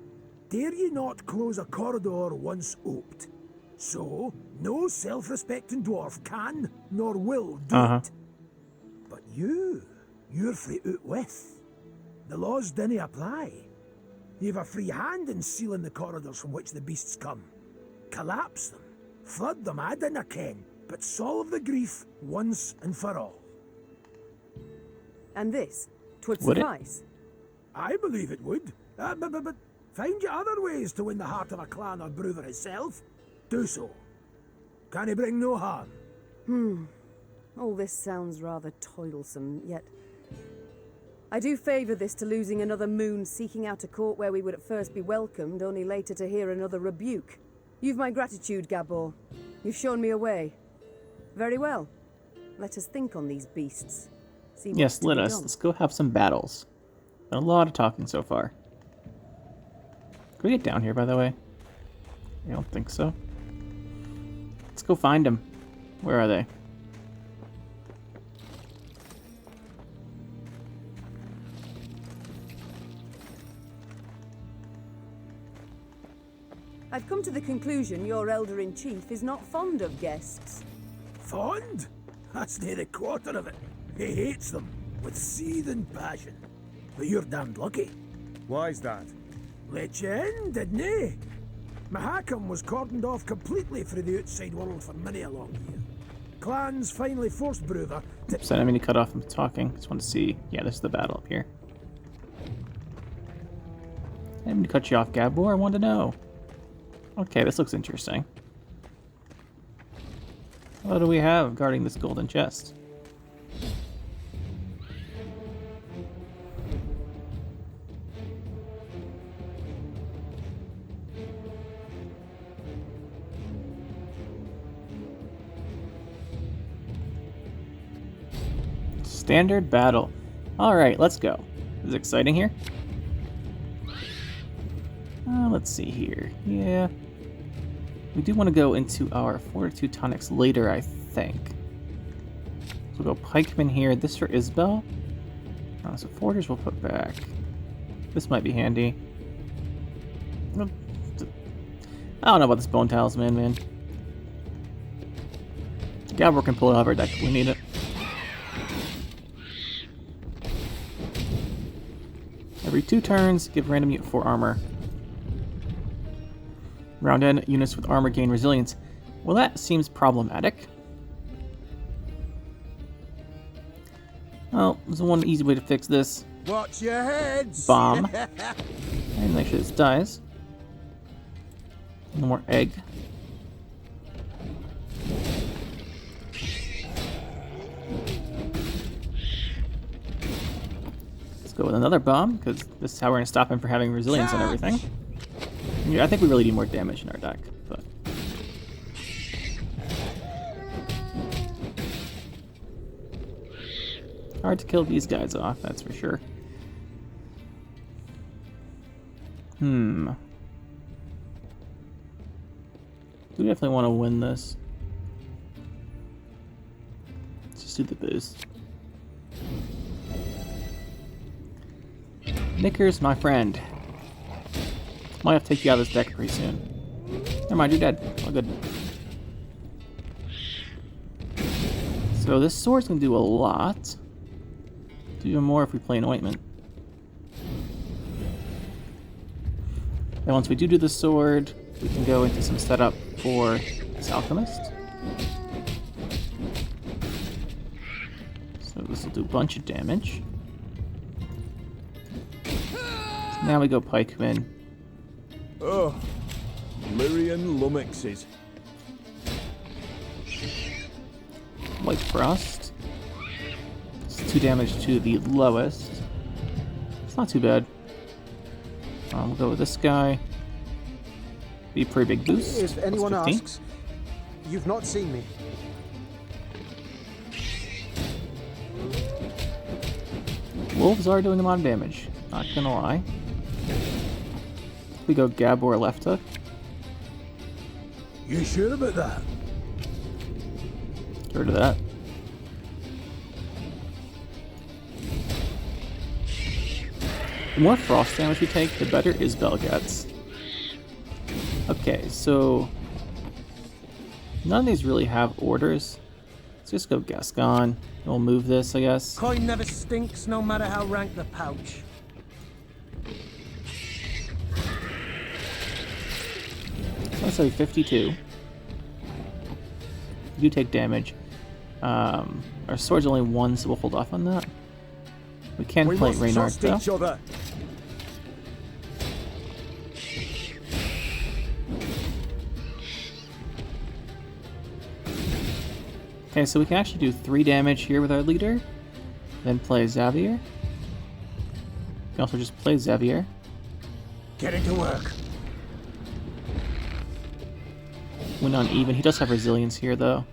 [SPEAKER 7] dare ye not close a corridor once oped. So, no self-respecting dwarf can nor will do it. But you're free out with. The laws dinna apply. You've a free hand in sealing the corridors from which the beasts come. Collapse them, flood them, I dinna ken, but solve the grief once and for all.
[SPEAKER 3] And this, 'twould
[SPEAKER 1] Would it?
[SPEAKER 3] suffice.
[SPEAKER 7] I believe it would. But find you other ways to win the heart of a clan or Bruver himself. Do so. Can he bring no harm?
[SPEAKER 3] All this sounds rather toilsome, yet I do favour this to losing another moon seeking out a court where we would at first be welcomed, only later to hear another rebuke. You've my gratitude, Gabor. You've shown me a way. Very well. Let us think on these beasts. See what's
[SPEAKER 1] Yes,
[SPEAKER 3] to
[SPEAKER 1] let
[SPEAKER 3] be
[SPEAKER 1] us.
[SPEAKER 3] done.
[SPEAKER 1] Let's go have some battles. Been a lot of talking so far. Can we get down here, by the way? I don't think so. Let's go find them. Where are they?
[SPEAKER 3] I've come to the conclusion your Elder-in-Chief is not fond of guests.
[SPEAKER 7] Fond? That's near a quarter of it. He hates them with seething passion. But you're damned lucky.
[SPEAKER 5] Why's that?
[SPEAKER 7] Let you in, didn't he? Mahakam was cordoned off completely through the outside world for many a long year. Clans finally forced Bruver to...
[SPEAKER 1] Oops, I didn't mean to cut off him talking. Just want to see. Yeah, this is the battle up here. I didn't mean to cut you off, Gabor. I wanted to know. Okay, this looks interesting. What do we have guarding this golden chest? Standard battle. Alright, let's go. Is it exciting here? Let's see here. Yeah. We do want to go into our Fortitude tonics later, I think. So we'll go pikeman here. This for Isbel. So forgers we'll put back. This might be handy. I don't know about this bone talisman, man. Gabor can pull it out of our deck if we need it. Every 2 turns, give random unit 4 armor. Round end, units with armor gain resilience. Well, that seems problematic. Well, there's one easy way to fix this.
[SPEAKER 5] Watch your heads!
[SPEAKER 1] Bomb. And make sure this dies. No more egg. Let's go with another bomb, because this is how we're going to stop him from having resilience on everything. Yeah, I think we really need more damage in our deck, but... hard to kill these guys off, that's for sure. Do we definitely want to win this? Let's just do the boost. Knickers, my friend. Might have to take you out of this deck pretty soon. Never mind, you're dead. All good. So this sword's gonna do a lot. Do even more if we play an ointment. And once we do the sword, we can go into some setup for this alchemist. So this will do a bunch of damage. Now we go pikemen.
[SPEAKER 9] Oh, Lyrian lummoxes.
[SPEAKER 1] White frost. It's 2 damage to the lowest. It's not too bad. We'll go with this guy. Be a pretty big boost.
[SPEAKER 10] If anyone
[SPEAKER 1] +15.
[SPEAKER 10] asks, you've not seen me.
[SPEAKER 1] Wolves are doing a lot of damage. Not gonna lie. We go Gabor left hook.
[SPEAKER 7] You sure about that?
[SPEAKER 1] Get rid of that. The more frost damage we take, the better Isbel gets. Okay, so none of these really have orders. Let's just go Gascon. We'll move this, I guess.
[SPEAKER 4] Coin never stinks, no matter how rank the pouch.
[SPEAKER 1] So let's say 52. You do take damage. Our sword's only 1, so we'll hold off on that. We can play Reynard though.
[SPEAKER 9] Each other.
[SPEAKER 1] Okay, so we can actually do 3 damage here with our leader. Then play Xavier. We can also just play Xavier.
[SPEAKER 2] Get into work.
[SPEAKER 1] Win on even. He does have resilience here though.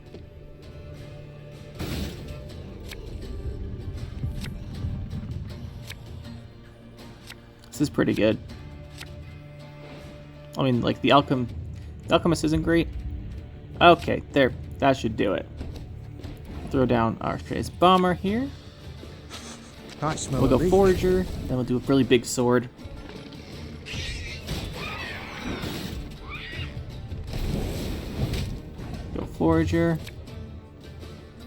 [SPEAKER 1] This is pretty good. I mean, like, the alchemist isn't great. Okay, there. That should do it. Throw down our Strays Bomber here.
[SPEAKER 10] I smell
[SPEAKER 1] We'll go
[SPEAKER 10] a leak.
[SPEAKER 1] Forager, then we'll do a really big sword. Go Forager.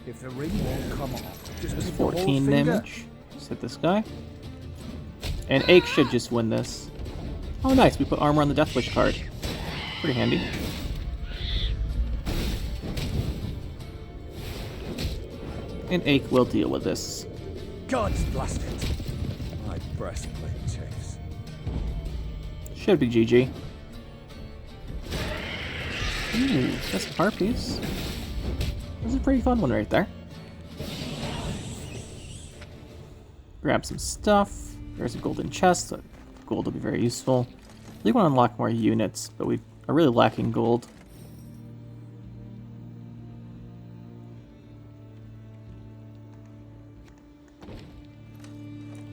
[SPEAKER 10] If the ring won't come off, just
[SPEAKER 1] There's
[SPEAKER 10] keep the whole
[SPEAKER 1] 14
[SPEAKER 10] finger.
[SPEAKER 1] damage. Just hit this guy. And Ache should just win this. Oh nice, we put armor on the Death Wish card. Pretty handy. And Ache will deal with this.
[SPEAKER 4] God's blast it.
[SPEAKER 9] My breastplate chafes.
[SPEAKER 1] Should be GG. Ooh, that's some harpies. That's a pretty fun one right there. Grab some stuff. There's a golden chest. So gold will be very useful. We want to unlock more units, but we are really lacking gold.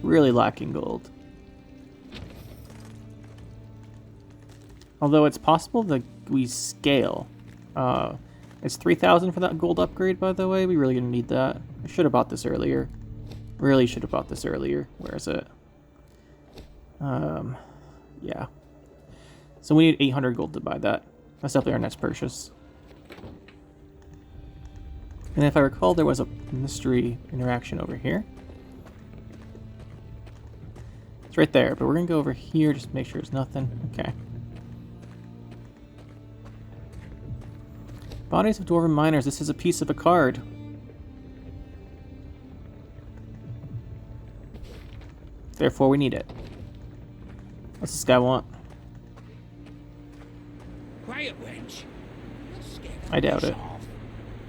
[SPEAKER 1] Really lacking gold. Although it's possible that we scale. It's 3,000 for that gold upgrade, by the way. We really gonna need that. I should have bought this earlier. Really should have bought this earlier. Where is it? Yeah. So we need 800 gold to buy that. That's definitely our next purchase. And if I recall, there was a mystery interaction over here. It's right there, but we're gonna go over here just to make sure there's nothing. Okay. Bodies of Dwarven Miners. This is a piece of a card. Therefore, we need it. What's this guy want?
[SPEAKER 11] Quiet, wench. You're scared of
[SPEAKER 1] I doubt it.
[SPEAKER 11] yourself.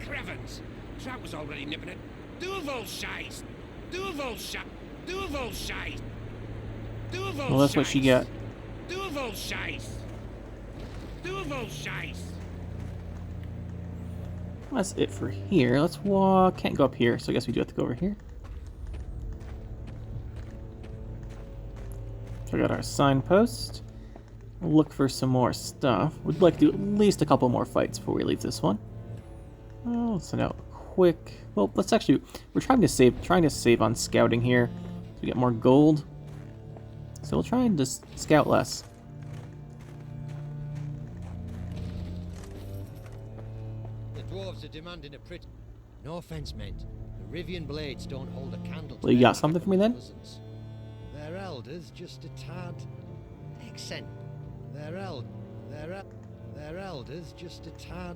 [SPEAKER 11] Crevens. Trap was already nipping it. Duval shies. Duval shite. Duval shies. Duval
[SPEAKER 1] Well, that's what she got.
[SPEAKER 11] Duval shies. Duval shies.
[SPEAKER 1] That's it for here. Let's walk. Can't go up here, so I guess we do have to go over here. So we got our signpost. look for some more stuff. We'd like to do at least a couple more fights before we leave this one. Oh, let's send out a quick. Well, let's actually. We're trying to save on scouting here to get more gold. So we'll try and just scout less.
[SPEAKER 12] The dwarves are demanding a pretty. No offense meant. The Rivian blades don't hold a candle to
[SPEAKER 1] Well, you got something for me then?
[SPEAKER 12] Their elders just a tad accent. Their elders just a tad.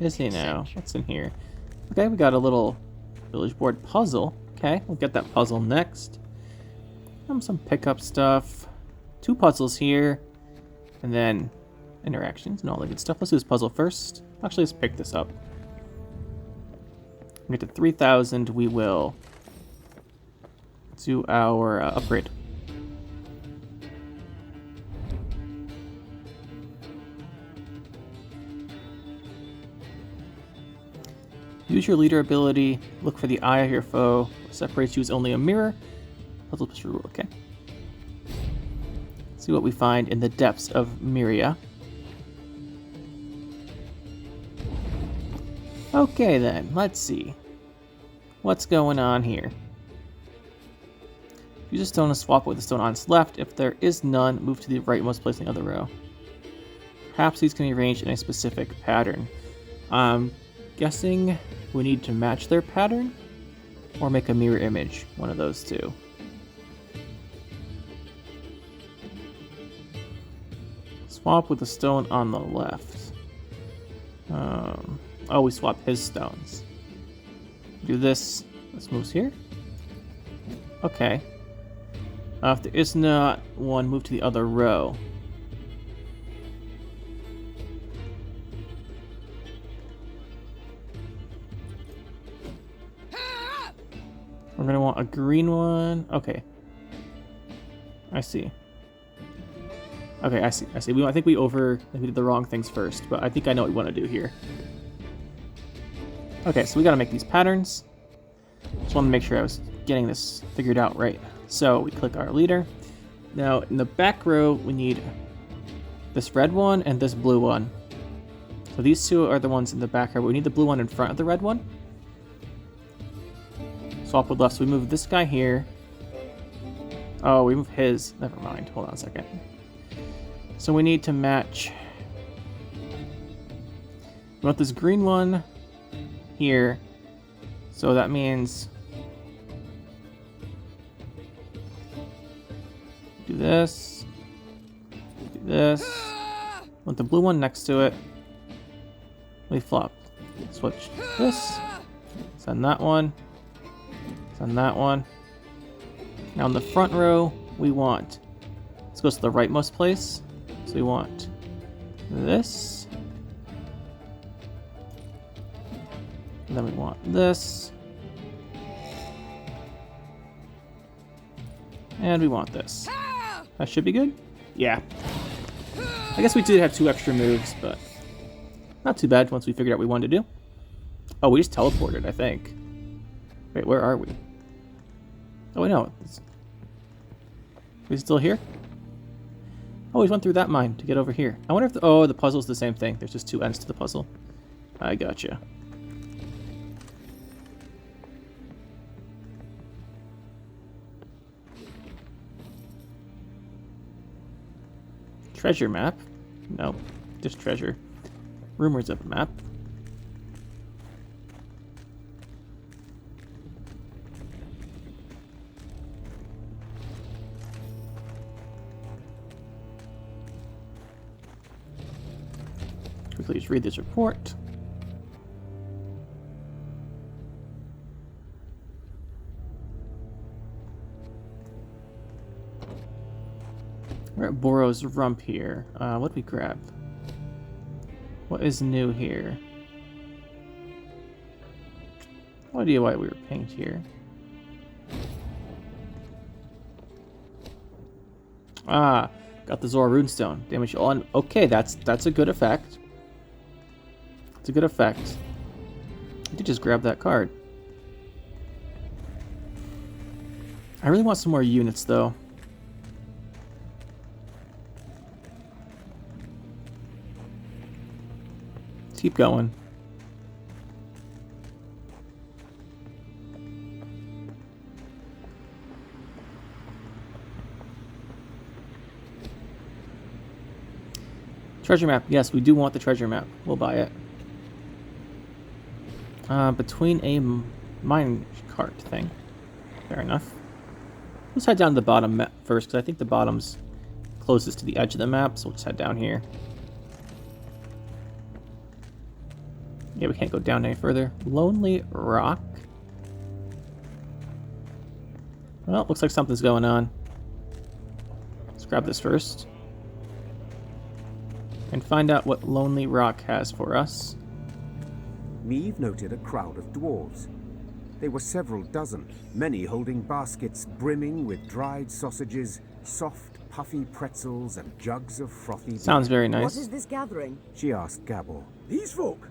[SPEAKER 1] Is he now? What's in here? Okay, we got a little village board puzzle. Okay, we'll get that puzzle next. Some pickup stuff. 2 puzzles here. And then interactions and all that good stuff. Let's do this puzzle first. Actually, let's pick this up. We get to 3,000. We will do our upgrade. Use your leader ability. Look for the eye of your foe. What separates you is only a mirror. Puzzle plus rule. Okay. See what we find in the depths of Miria. Okay then, let's see. What's going on here? Use a stone to swap with the stone on its left. If there is none, move to the rightmost place in the other row. Perhaps these can be arranged in a specific pattern. Guessing we need to match their pattern or make a mirror image. One of those two. Swap with the stone on the left. Oh, we swap his stones. Do this. This moves here. Okay. If there is not one, move to the other row. We're gonna want a green one. Okay. I see. Okay, I see. I see. I think we did the wrong things first, but I think I know what we want to do here. Okay, so we got to make these patterns. Just want to make sure I was getting this figured out right. So we click our leader. Now in the back row, we need this red one and this blue one. So these two are the ones in the back row. We need the blue one in front of the red one. Swap with left. So we move this guy here. Oh, we move his. Never mind. Hold on a second. So we need to match. We want this green one here. So that means do this. Do this. Want the blue one next to it. We flop. Switch this. Send that one. Send that one. Now in the front row, we want. This goes to the rightmost place. So we want this. And then we want this. And we want this. That should be good? Yeah. I guess we did have 2 extra moves, but not too bad once we figured out what we wanted to do. Oh, we just teleported, I think. Wait, where are we? Oh, wait, no. Are we still here? Oh, we went through that mine to get over here. I wonder if the puzzle's the same thing. There's just 2 ends to the puzzle. I gotcha. Treasure map? No, just treasure. Rumors of a map. Quickly just read this report. We're at Borrow's Rump here. What did we grab? What is new here? No idea why we were pinged here. Ah, got the Zora Runestone. Damage on. Okay, that's a good effect. It's a good effect. I did just grab that card. I really want some more units though. Let's keep going. Treasure map. Yes, we do want the treasure map. We'll buy it. Between a mine cart thing. Fair enough. Let's head down to the bottom map first, because I think the bottom's closest to the edge of the map, so we'll just head down here. Yeah, we can't go down any further. Lonely Rock. Well, looks like something's going on. Let's grab this first. And find out what Lonely Rock has for us.
[SPEAKER 8] Meave noted a crowd of dwarves. They were several dozen, many holding baskets brimming with dried sausages, soft, puffy pretzels, and jugs of frothy beer.
[SPEAKER 1] Sounds very nice.
[SPEAKER 3] What is this gathering?
[SPEAKER 8] She asked Gabor.
[SPEAKER 7] These folk,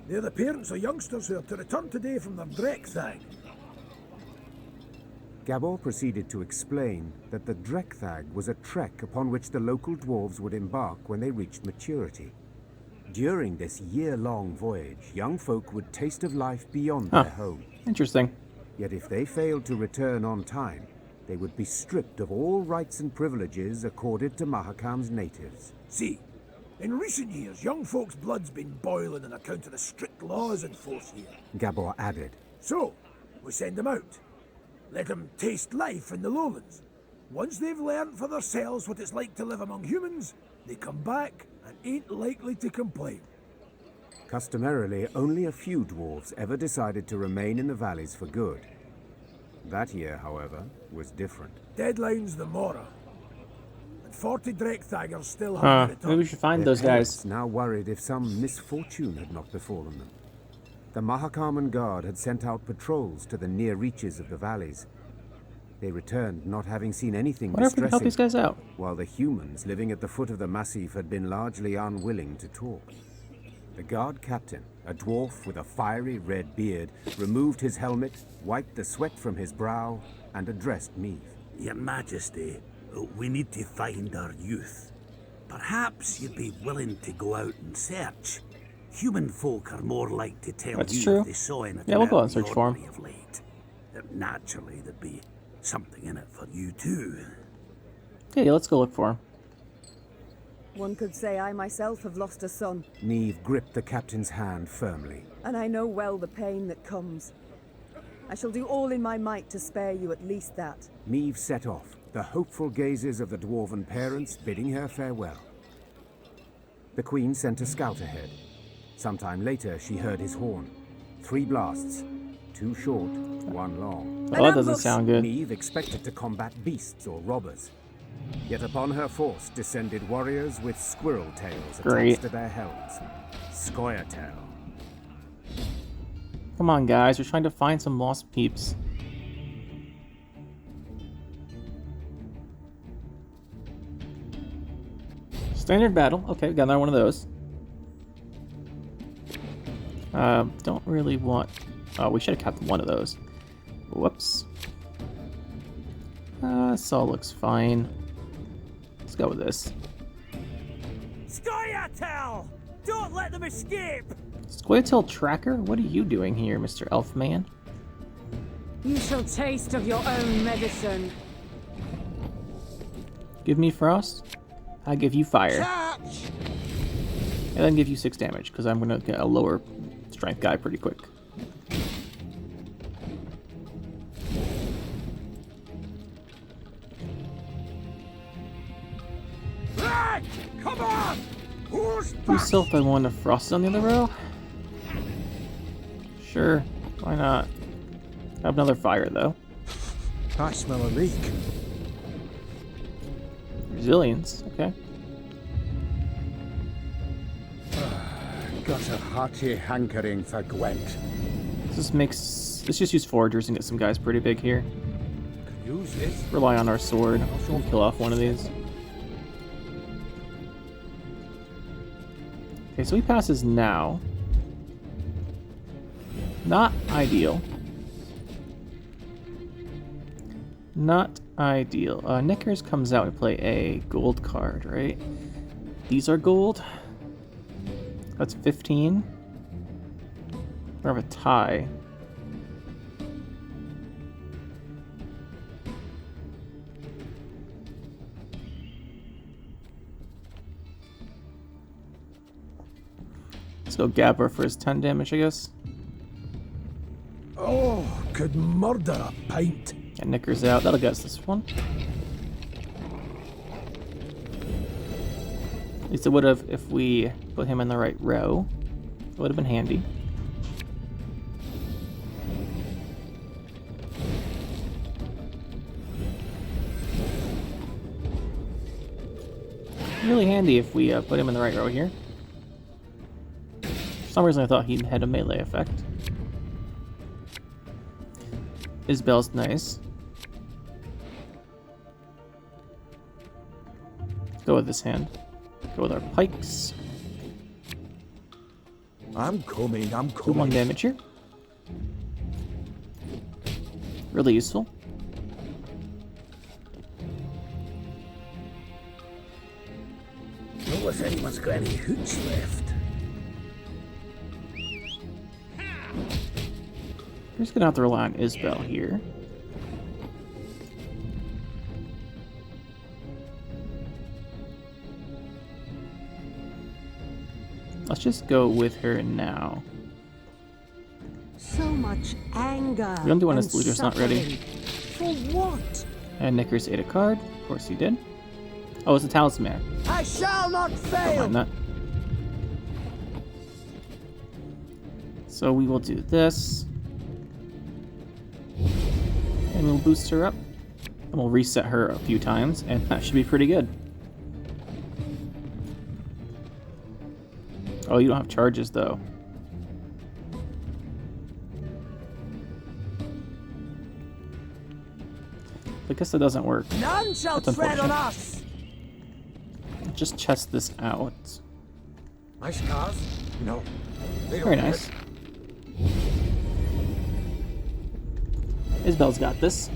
[SPEAKER 7] they're the parents of youngsters who are to return today from their Drekthag.
[SPEAKER 8] Gabor proceeded to explain that the Drekthag was a trek upon which the local dwarves would embark when they reached maturity. During this year-long voyage, young folk would taste of life beyond their home.
[SPEAKER 1] Interesting.
[SPEAKER 8] Yet if they failed to return on time, they would be stripped of all rights and privileges accorded to Mahakam's natives.
[SPEAKER 7] See, in recent years, young folks' blood's been boiling on account of the strict laws in force here.
[SPEAKER 8] Gabor added.
[SPEAKER 7] So, we send them out. Let them taste life in the lowlands. Once they've learned for themselves what it's like to live among humans, they come back and ain't likely to complain.
[SPEAKER 8] Customarily, only a few dwarves ever decided to remain in the valleys for good. That year, however, was different.
[SPEAKER 7] Deadline's the Mora. And 40 Drekthagers still haven't returned.
[SPEAKER 1] Maybe we should find those guys.
[SPEAKER 8] Now worried if some misfortune had not befallen them. The Mahakaman guard had sent out patrols to the near reaches of the valleys. They returned not having seen anything
[SPEAKER 1] What if we can help these guys out?
[SPEAKER 8] while the humans living at the foot of the massif had been largely unwilling to talk. The guard captain, a dwarf with a fiery red beard, removed his helmet, wiped the sweat from his brow, and addressed Meave.
[SPEAKER 13] Your Majesty, we need to find our youth. Perhaps you'd be willing to go out and search. Human folk are more like to tell
[SPEAKER 1] That's
[SPEAKER 13] you
[SPEAKER 1] true.
[SPEAKER 13] if they saw anything
[SPEAKER 1] Yeah, we'll go
[SPEAKER 13] out
[SPEAKER 1] out and search for 'em.
[SPEAKER 13] of late. Naturally, there'd be something in it for you too.
[SPEAKER 1] Okay, let's go look for him.
[SPEAKER 3] One could say I myself have lost a son,
[SPEAKER 8] Meave gripped the captain's hand firmly.
[SPEAKER 3] and I know well the pain that comes. I shall do all in my might to spare you at least that.
[SPEAKER 8] Meave set off, the hopeful gazes of the dwarven parents bidding her farewell. The queen sent a scout ahead. Sometime later, she heard his horn. 3 blasts. 2 short, 1 long.
[SPEAKER 1] Oh, that doesn't sound good.
[SPEAKER 8] Meave expected to combat beasts or robbers. Yet upon her force descended warriors with squirrel tails
[SPEAKER 1] Great.
[SPEAKER 8] attached to their helms. Scoia'tael.
[SPEAKER 1] Come on, guys. We're trying to find some lost peeps. Standard battle. Okay, we got another one of those. Don't really want... Oh, we should have kept one of those. Whoops. This all looks fine. Let's go with this.
[SPEAKER 14] Scoia'tael! Don't let them escape!
[SPEAKER 1] Scoia'tael Tracker? What are you doing here, Mr. Elfman?
[SPEAKER 3] You shall taste of your own medicine.
[SPEAKER 1] Give me frost. I give you fire.
[SPEAKER 14] Touch!
[SPEAKER 1] And then give you 6 damage, because I'm going to get a lower strength guy pretty quick.
[SPEAKER 7] Right! Come on! Who's
[SPEAKER 1] Do self I want to frost on the other row? Sure, why not? I have another fire though.
[SPEAKER 10] I smell a leak.
[SPEAKER 1] Resilience, okay.
[SPEAKER 10] Got a hearty hankering for Gwent.
[SPEAKER 1] Let's just use foragers and get some guys pretty big here.
[SPEAKER 10] Could use this.
[SPEAKER 1] Rely on our sword. We'll kill off one of these. Okay, so he passes now. Not ideal. Not ideal. Knickers comes out. We play a gold card, right? These are gold. That's 15. We have a tie. Let's go Gabber for his 10 damage, I guess.
[SPEAKER 7] Oh, could murder a pint.
[SPEAKER 1] And Knickers out. That'll get us this one. At least it would have if we put him in the right row. It would have been handy. Really handy if we put him in the right row here. For some reason I thought he had a melee effect. Isabel's nice. Let's go with this hand. Go with our pikes.
[SPEAKER 10] I'm coming.
[SPEAKER 1] Do 1 damage here. Really useful.
[SPEAKER 13] Know if anyone's got any hooch left.
[SPEAKER 1] We're just gonna have to rely on Isabel here. Let's just go with her now.
[SPEAKER 6] So much anger.
[SPEAKER 1] We don't do one
[SPEAKER 6] and
[SPEAKER 1] as Bluter's not ready.
[SPEAKER 6] For what?
[SPEAKER 1] And Knickers ate a card. Of course he did. Oh, it's a talisman.
[SPEAKER 14] I shall not
[SPEAKER 1] Don't
[SPEAKER 14] fail.
[SPEAKER 1] mind that. So we will do this. And we'll boost her up. And we'll reset her a few times, and that should be pretty good. Oh, you don't have charges, though. I guess that doesn't work.
[SPEAKER 14] None shall
[SPEAKER 1] That's
[SPEAKER 14] tread on
[SPEAKER 1] unfortunate.
[SPEAKER 14] us.
[SPEAKER 1] Just test this out.
[SPEAKER 10] My scars, you know, they don't
[SPEAKER 1] Very
[SPEAKER 10] hurt.
[SPEAKER 1] nice. Isabel's got this.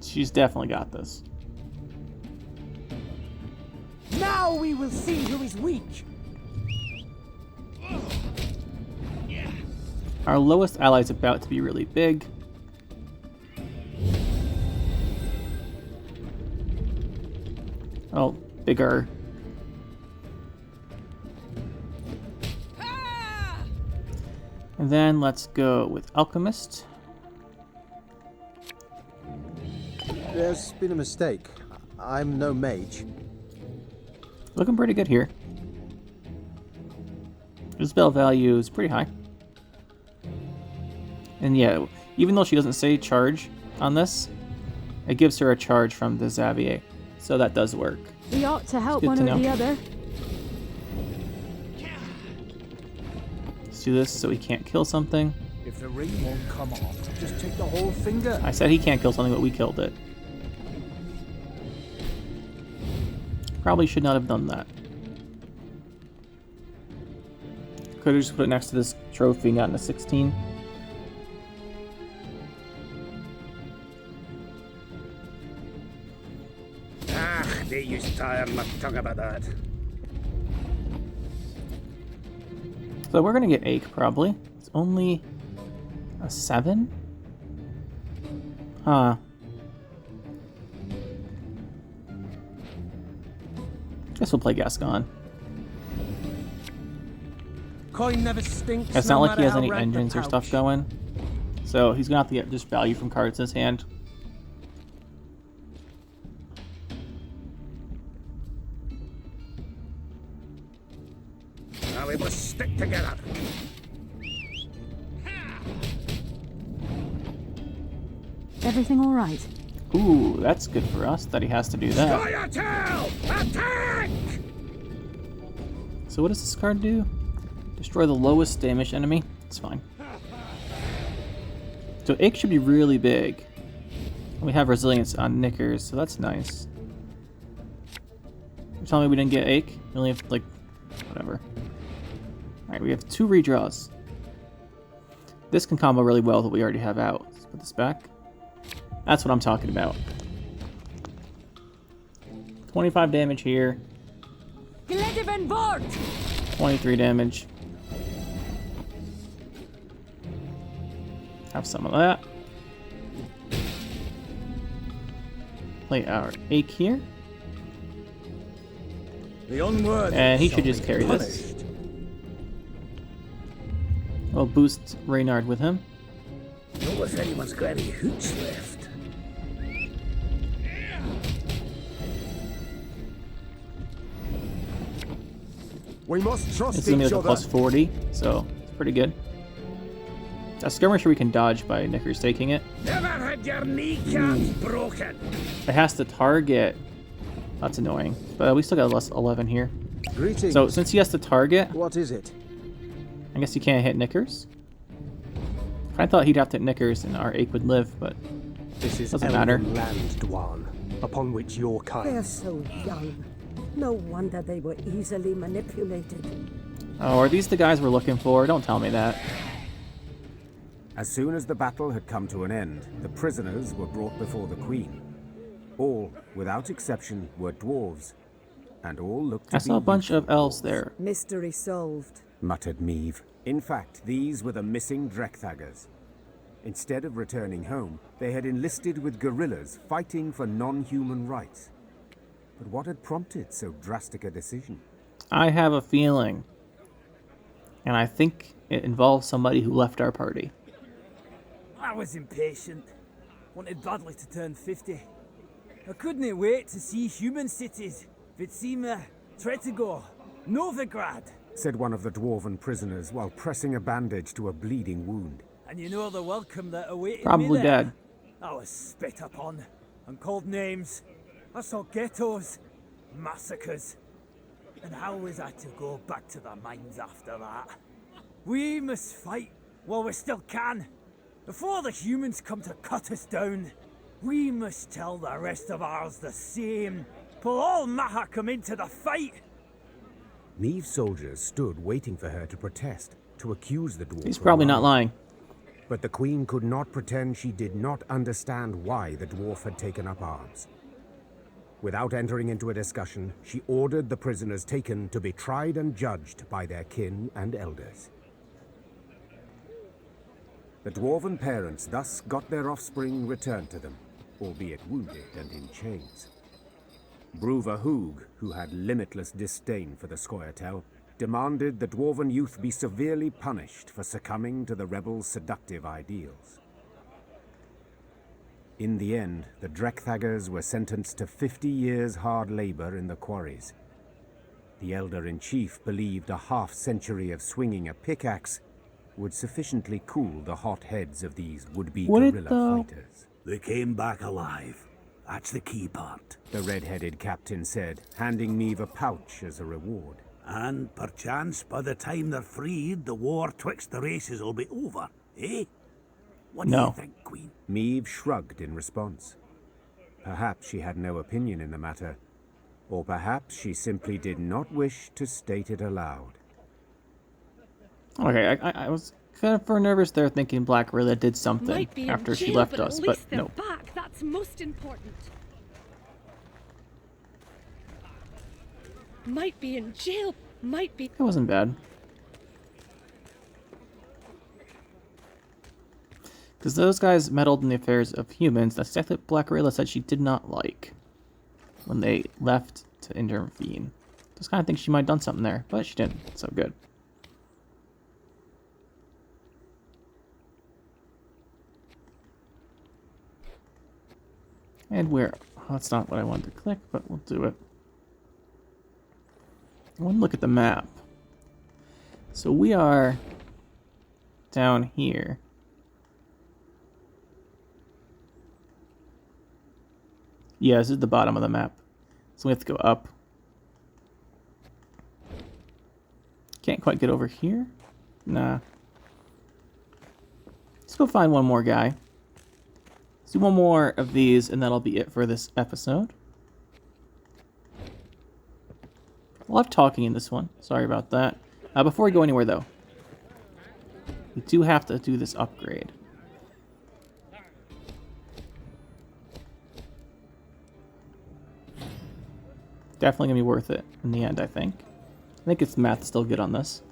[SPEAKER 1] She's definitely got this.
[SPEAKER 14] Now we will see who is weak.
[SPEAKER 1] Our lowest ally is about to be really big. Oh, bigger. And then let's go with Alchemist.
[SPEAKER 15] There's been a mistake. I'm no mage.
[SPEAKER 1] Looking pretty good here. The spell value is pretty high. And yeah, even though she doesn't say charge on this, it gives her a charge from the Xavier. So that does work.
[SPEAKER 16] We ought to help
[SPEAKER 1] Good
[SPEAKER 16] one
[SPEAKER 1] to
[SPEAKER 16] or
[SPEAKER 1] know.
[SPEAKER 16] the other.
[SPEAKER 1] Let's do this so he can't kill something.
[SPEAKER 10] If the ring won't come off, just take the whole finger.
[SPEAKER 1] I said he can't kill something, but we killed it. Probably should not have done that. Could have just put it next to this trophy and gotten a 16.
[SPEAKER 13] They used to tire my tongue about that.
[SPEAKER 1] So we're gonna get Ache probably. It's only a 7? Huh. Guess we'll play Gascon.
[SPEAKER 10] Coin never stinks.
[SPEAKER 1] It's
[SPEAKER 10] no
[SPEAKER 1] not like he
[SPEAKER 10] matter
[SPEAKER 1] has
[SPEAKER 10] how
[SPEAKER 1] any
[SPEAKER 10] red the
[SPEAKER 1] engines or stuff
[SPEAKER 10] pouch.
[SPEAKER 1] going. So he's gonna have to get just value from cards in his hand.
[SPEAKER 13] Now we must stick together.
[SPEAKER 16] Everything all right?
[SPEAKER 1] Ooh, that's good for us that he has to do that.
[SPEAKER 13] Scoia'tael! Attack!
[SPEAKER 1] So what does this card do? Destroy the lowest damage enemy? It's fine. So Ache should be really big. We have resilience on Knickers, so that's nice. You're telling me we didn't get Ache? We only have, like, whatever. Alright, we have 2 redraws. This can combo really well with what we already have out. Let's put this back. That's what I'm talking about. 25 damage here. 23 damage. Have some of that. Play our Ache here.
[SPEAKER 10] The unworthy
[SPEAKER 1] And he should
[SPEAKER 10] shall
[SPEAKER 1] just
[SPEAKER 10] be
[SPEAKER 1] carry
[SPEAKER 10] punished.
[SPEAKER 1] this. We'll boost Reynard with him.
[SPEAKER 13] Know if anyone's got any hoots left.
[SPEAKER 5] We must trust
[SPEAKER 1] It's gonna be
[SPEAKER 5] each
[SPEAKER 1] like a
[SPEAKER 5] other.
[SPEAKER 1] plus 40, so it's pretty good. A skirmisher we can dodge by Knickers taking it.
[SPEAKER 13] Never had your kneecaps broken.
[SPEAKER 1] It has to target. That's annoying. But we still got less 11 here.
[SPEAKER 15] Greetings.
[SPEAKER 1] So since he has to target,
[SPEAKER 15] What is it?
[SPEAKER 1] I guess he can't hit Knickers. I thought he'd have to hit Knickers and our Ache would live, but
[SPEAKER 17] This is
[SPEAKER 1] doesn't matter.
[SPEAKER 17] elven land, Dwan, upon which your kind...
[SPEAKER 6] They're so young. No wonder they were easily manipulated.
[SPEAKER 1] Oh, are these the guys we're looking for? Don't tell me that.
[SPEAKER 8] As soon as the battle had come to an end, the prisoners were brought before the queen. All, without exception, were dwarves, and all looked to
[SPEAKER 1] I saw a
[SPEAKER 8] be
[SPEAKER 1] bunch of elves there.
[SPEAKER 3] Mystery solved.
[SPEAKER 8] muttered Meve. In fact, these were the missing Drekthagers. Instead of returning home, they had enlisted with guerrillas fighting for non-human rights. But what had prompted so drastic a decision?
[SPEAKER 1] I have a feeling. And I think it involves somebody who left our party.
[SPEAKER 14] I was impatient. Wanted badly to turn 50. I couldn't wait to see human cities. Vitsima, Tretogor, Novigrad.
[SPEAKER 8] Said one of the dwarven prisoners while pressing a bandage to a bleeding wound.
[SPEAKER 14] And you know the welcome that awaited
[SPEAKER 1] Probably
[SPEAKER 14] me there.
[SPEAKER 1] dead.
[SPEAKER 14] I was spit upon and called names. I saw ghettos, massacres. And how was I to go back to the mines after that? We must fight while we still can. Before the humans come to cut us down, we must tell the rest of ours the same. Pull all Mahakam into the fight.
[SPEAKER 8] Meve's soldiers stood waiting for her to protest, to accuse the dwarf.
[SPEAKER 1] He's
[SPEAKER 8] of
[SPEAKER 1] probably not lying.
[SPEAKER 8] But the queen could not pretend she did not understand why the dwarf had taken up arms. Without entering into a discussion, she ordered the prisoners taken to be tried and judged by their kin and elders. The dwarven parents thus got their offspring returned to them, albeit wounded and in chains. Bruva Hoog, who had limitless disdain for the Scoia'tael, demanded the dwarven youth be severely punished for succumbing to the rebels' seductive ideals. In the end, the Drekthagers were sentenced to 50 years' hard labor in the quarries. The Elder-in-Chief believed a half-century of swinging a pickaxe would sufficiently cool the hot heads of these would-be guerrilla fighters.
[SPEAKER 13] They came back alive. That's the key part.
[SPEAKER 8] The red-headed captain said, handing Meve a pouch as a reward.
[SPEAKER 13] And perchance by the time they're freed, the war twixt the races will be over, eh? What do you think, Queen?
[SPEAKER 8] Meve shrugged in response. Perhaps she had no opinion in the matter, or perhaps she simply did not wish to state it aloud.
[SPEAKER 1] Okay, I was kind of nervous there thinking Black Rilla did something
[SPEAKER 18] Might be in
[SPEAKER 1] after she
[SPEAKER 18] jail,
[SPEAKER 1] left
[SPEAKER 18] but
[SPEAKER 1] us,
[SPEAKER 18] at
[SPEAKER 1] but
[SPEAKER 18] least they're
[SPEAKER 1] no.
[SPEAKER 18] back. That's most important. Might be in jail. Might be.
[SPEAKER 1] It wasn't bad. Because those guys meddled in the affairs of humans. That's exactly what Black Rilla said she did not like when they left to intervene. Just kind of think she might have done something there, but she didn't. So good. And where? Oh, that's not what I wanted to click, but we'll do it. I want to look at the map. So we are down here. Yeah, this is the bottom of the map. So we have to go up. Can't quite get over here. Nah. Let's go find one more guy. Let's do one more of these, and that'll be it for this episode. A lot of talking in this one. Sorry about that. Before we go anywhere, though, we do have to do this upgrade. Definitely gonna be worth it in the end, I think. I think its math still good on this.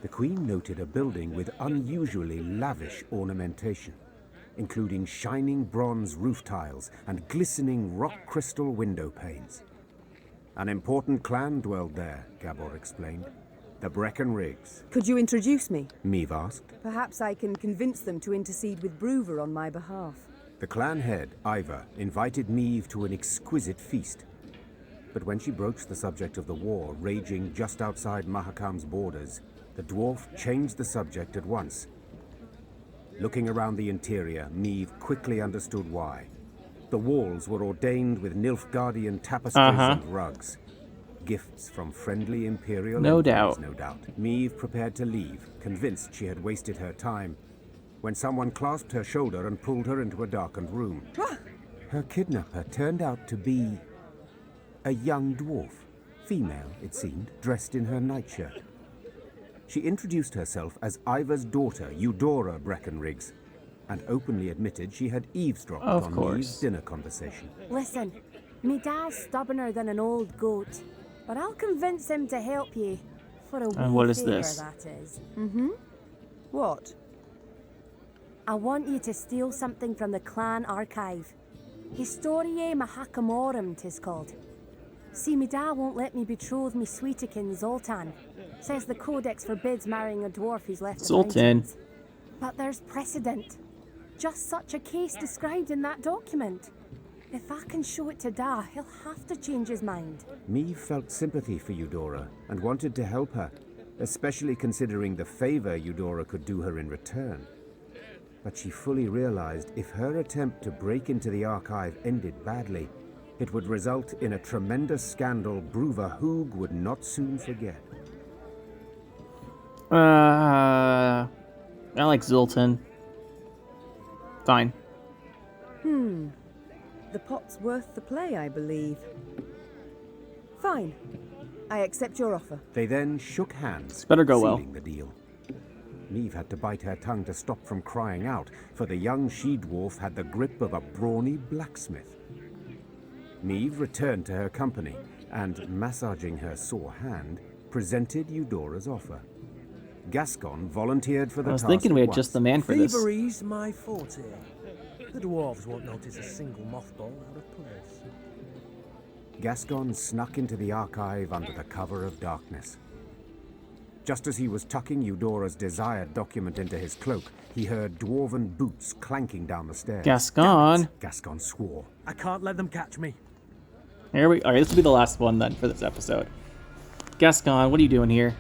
[SPEAKER 8] The Queen noted a building with unusually lavish ornamentation, including shining bronze roof tiles and glistening rock crystal window panes. An important clan dwelled there, Gabor explained. The Breckenrigs.
[SPEAKER 3] Could you introduce me?
[SPEAKER 8] Meave asked.
[SPEAKER 3] Perhaps I can convince them to intercede with Bruver on my behalf.
[SPEAKER 8] The clan head, Iva, invited Meave to an exquisite feast. But when she broached the subject of the war raging just outside Mahakam's borders, the dwarf changed the subject at once. Looking around the interior, Meave quickly understood why. The walls were ordained with Nilfgaardian tapestries and rugs. Gifts from friendly Imperial
[SPEAKER 1] No
[SPEAKER 8] empires,
[SPEAKER 1] doubt.
[SPEAKER 8] no doubt. Meave prepared to leave, convinced she had wasted her time, when someone clasped her shoulder and pulled her into a darkened room. Her kidnapper turned out to be a young dwarf, female, it seemed, dressed in her nightshirt. She introduced herself as Iva's daughter, Eudora Breckenrigs, and openly admitted she had eavesdropped on Meave's dinner conversation.
[SPEAKER 19] Listen, me dad's stubborner than an old goat, but I'll convince him to help you. For a wee
[SPEAKER 1] And what is
[SPEAKER 19] favour,
[SPEAKER 1] this?
[SPEAKER 19] that is.
[SPEAKER 3] What?
[SPEAKER 19] I want you to steal something from the clan archive. Historiae Mahakamorum, 'tis called. See, me dad won't let me betroth me sweetekin Zoltan. Says the codex forbids marrying a dwarf who's left the
[SPEAKER 1] Zoltan.
[SPEAKER 19] mountains. But there's precedent. Just such a case described in that document. If I can show it to Dad, he'll have to change his mind.
[SPEAKER 8] Meave felt sympathy for Eudora and wanted to help her, especially considering the favor Eudora could do her in return. But she fully realized if her attempt to break into the archive ended badly, it would result in a tremendous scandal Bruver Hoog would not soon forget.
[SPEAKER 1] I like Zoltan. Fine.
[SPEAKER 3] The pot's worth the play, I believe. Fine. I accept your offer.
[SPEAKER 8] They then shook hands,
[SPEAKER 1] Better go well.
[SPEAKER 8] sealing the deal. Meave had to bite her tongue to stop from crying out, for the young she-dwarf had the grip of a brawny blacksmith. Meave returned to her company, and, massaging her sore hand, presented Eudora's offer. Gascon volunteered for the
[SPEAKER 1] I was
[SPEAKER 8] task
[SPEAKER 1] thinking we
[SPEAKER 8] at
[SPEAKER 1] had just
[SPEAKER 8] once.
[SPEAKER 1] the man for this.
[SPEAKER 4] Thievery's my forte. The dwarves won't notice a single mothball out of place.
[SPEAKER 8] Gascon snuck into the archive under the cover of darkness. Just as he was tucking Eudora's desired document into his cloak, he heard dwarven boots clanking down the stairs.
[SPEAKER 1] Gascon.
[SPEAKER 8] Gascon swore.
[SPEAKER 4] I can't let them catch me.
[SPEAKER 1] Here we. All right, this will be the last one then for this episode. Gascon, what are you doing here?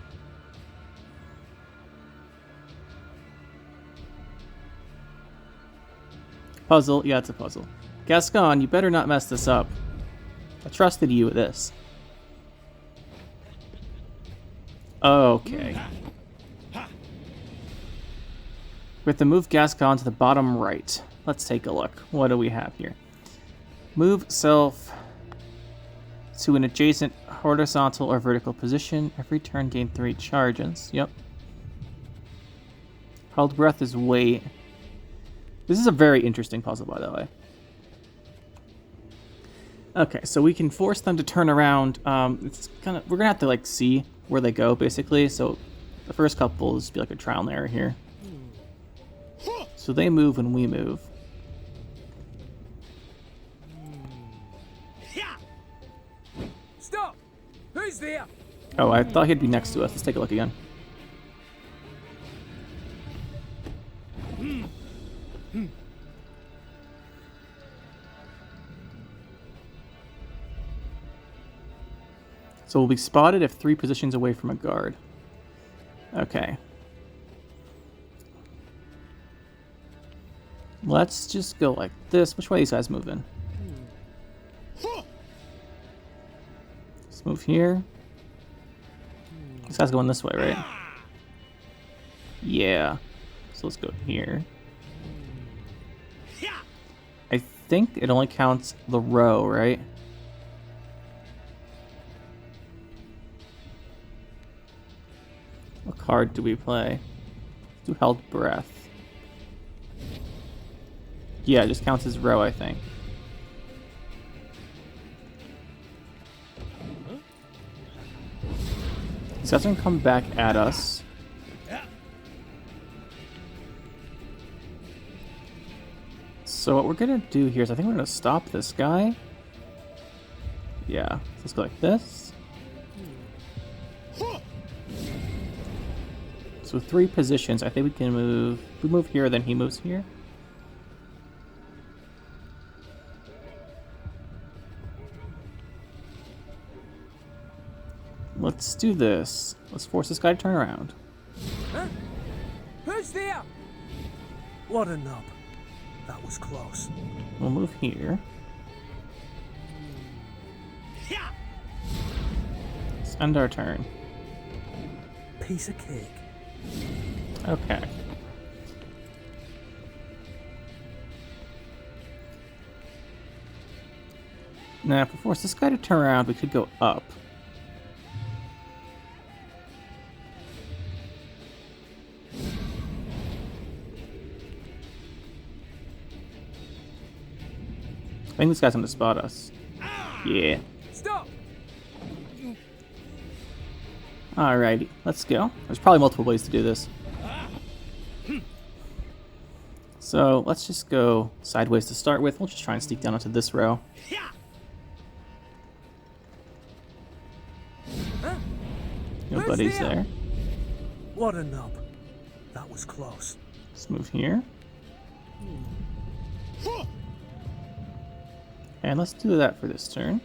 [SPEAKER 1] Puzzle. Yeah, it's a puzzle. Gascon, you better not mess this up. I trusted you with this. Okay. We have to move Gascon to the bottom right. Let's take a look. What do we have here? Move self to an adjacent horizontal or vertical position. Every turn gain 3 charges. Yep. Held breath is wait. This is a very interesting puzzle, by the way. Okay, so we can force them to turn around. It's kind of, we're gonna have to like see where they go, basically. So the first couple will just be like a trial and error here. So they move when we move.
[SPEAKER 14] Stop! Who's there?
[SPEAKER 1] Oh, I thought he'd be next to us. Let's take a look again. So we'll be spotted if 3 positions away from a guard. Okay. Let's just go like this. Which way are these guys moving? Let's move here. This guy's going this way, right? Yeah. So let's go here. I think it only counts the row, right? What card do we play? Let's do held breath. Yeah, it just counts as row, I think. This doesn't come back at us. So what we're gonna do here is I think we're gonna stop this guy. Yeah, let's go like this. So 3 positions. I think we can move. We move here, then he moves here. Let's do this. Let's force this guy to turn around.
[SPEAKER 14] Huh? Who's there?
[SPEAKER 4] What a nub. That was close.
[SPEAKER 1] We'll move here. Let's end our turn.
[SPEAKER 4] Piece of cake.
[SPEAKER 1] Okay. Now, if we force this guy to turn around, we could go up. I think this guy's gonna spot us. Yeah.
[SPEAKER 14] Stop!
[SPEAKER 1] Alrighty, let's go. There's probably multiple ways to do this. So let's just go sideways to start with. We'll just try and sneak down onto this row. Nobody's there.
[SPEAKER 4] What a nub. That was close.
[SPEAKER 1] Let's move here. And let's do that for this turn.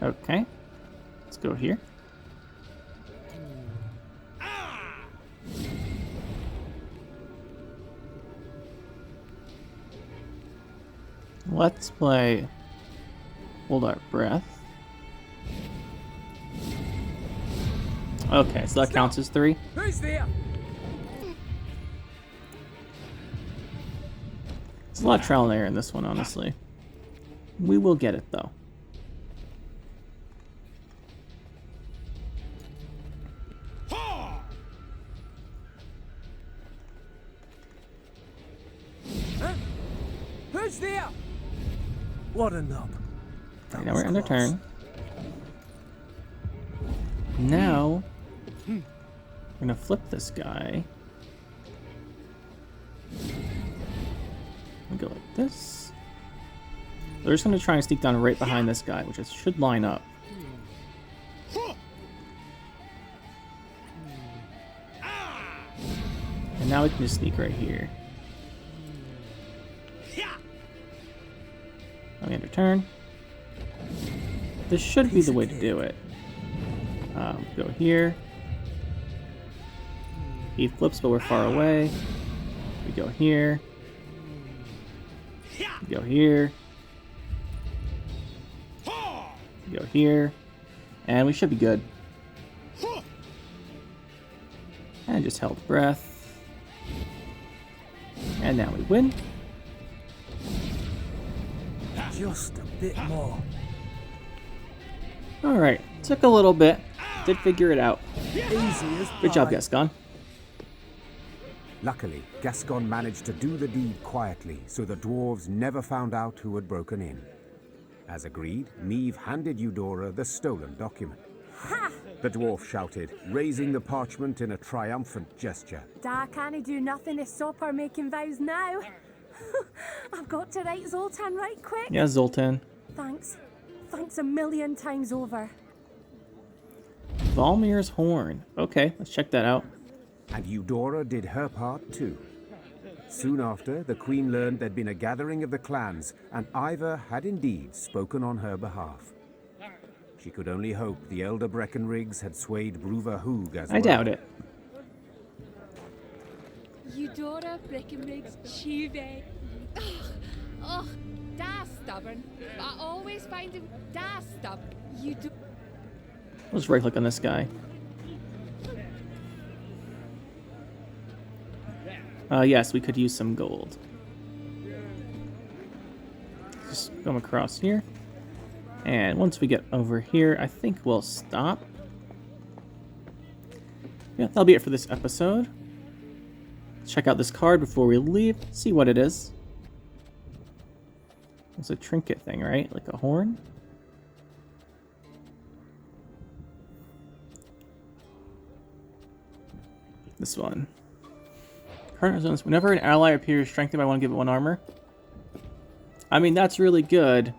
[SPEAKER 1] Okay. Let's go here. Let's play Hold Our Breath. Okay, so that counts as 3.
[SPEAKER 14] Who's there?
[SPEAKER 1] There's a lot of trial and error in this one, honestly. We will get it, though.
[SPEAKER 14] Huh? Who's there?
[SPEAKER 4] What a nub.
[SPEAKER 1] Okay, now we're in our turn. Now, we're gonna flip this guy. And go like this. They're just gonna try and sneak down right behind this guy, which should line up. And now we can just sneak right here. Now we end our turn. This should be the way to do it. Go here. He flips, but we're far away. We go here. We go here. We go here. And we should be good. And just held breath. And now we win.
[SPEAKER 4] Just a bit more.
[SPEAKER 1] Alright, took a little bit. Did figure it out.
[SPEAKER 4] Easy as
[SPEAKER 1] Good job,
[SPEAKER 4] pie.
[SPEAKER 1] Gascon.
[SPEAKER 8] Luckily, Gascon managed to do the deed quietly, so the dwarves never found out who had broken in. As agreed, Meve handed Eudora the stolen document.
[SPEAKER 19] Ha!
[SPEAKER 8] The dwarf shouted, raising the parchment in a triumphant gesture.
[SPEAKER 19] Da can't do nothing to stop her making vows now. I've got to write Zoltan right quick.
[SPEAKER 1] Yeah, Zoltan.
[SPEAKER 19] Thanks. Thanks a million times over.
[SPEAKER 1] Valmir's horn. Okay, let's check that out.
[SPEAKER 8] And Eudora did her part too. Soon after, the Queen learned there'd been a gathering of the clans, and Ivor had indeed spoken on her behalf. She could only hope the elder Breckenriggs had swayed Bruva Hoog as well.
[SPEAKER 1] I doubt it.
[SPEAKER 18] Eudora Breckenriggs Chive. Oh, da stubborn. I always find him da stubborn.
[SPEAKER 1] Let's right click on this guy. Yes, we could use some gold. Just come across here. And once we get over here, I think we'll stop. Yeah, that'll be it for this episode. Let's check out this card before we leave, see what it is. It's a trinket thing, right? Like a horn? This one. Current resonance. Whenever an ally appears strengthened, I want to give it 1 armor. I mean, that's really good.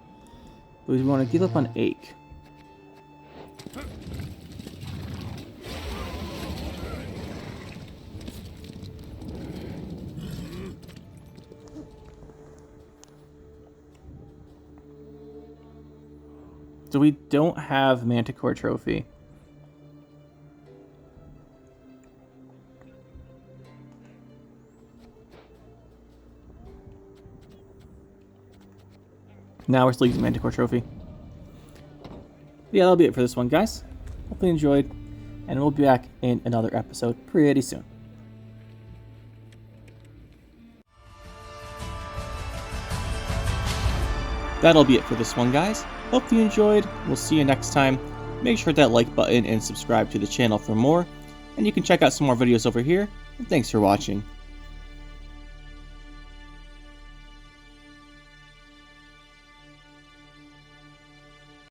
[SPEAKER 1] But we want to give up on ache. So we don't have Manticore Trophy. Now we're still using Manticore Trophy. Yeah, that'll be it for this one, guys. Hopefully you enjoyed, and we'll be back in another episode pretty soon. That'll be it for this one, guys. Hope you enjoyed. We'll see you next time. Make sure to hit that like button and subscribe to the channel for more. And you can check out some more videos over here. And thanks for watching.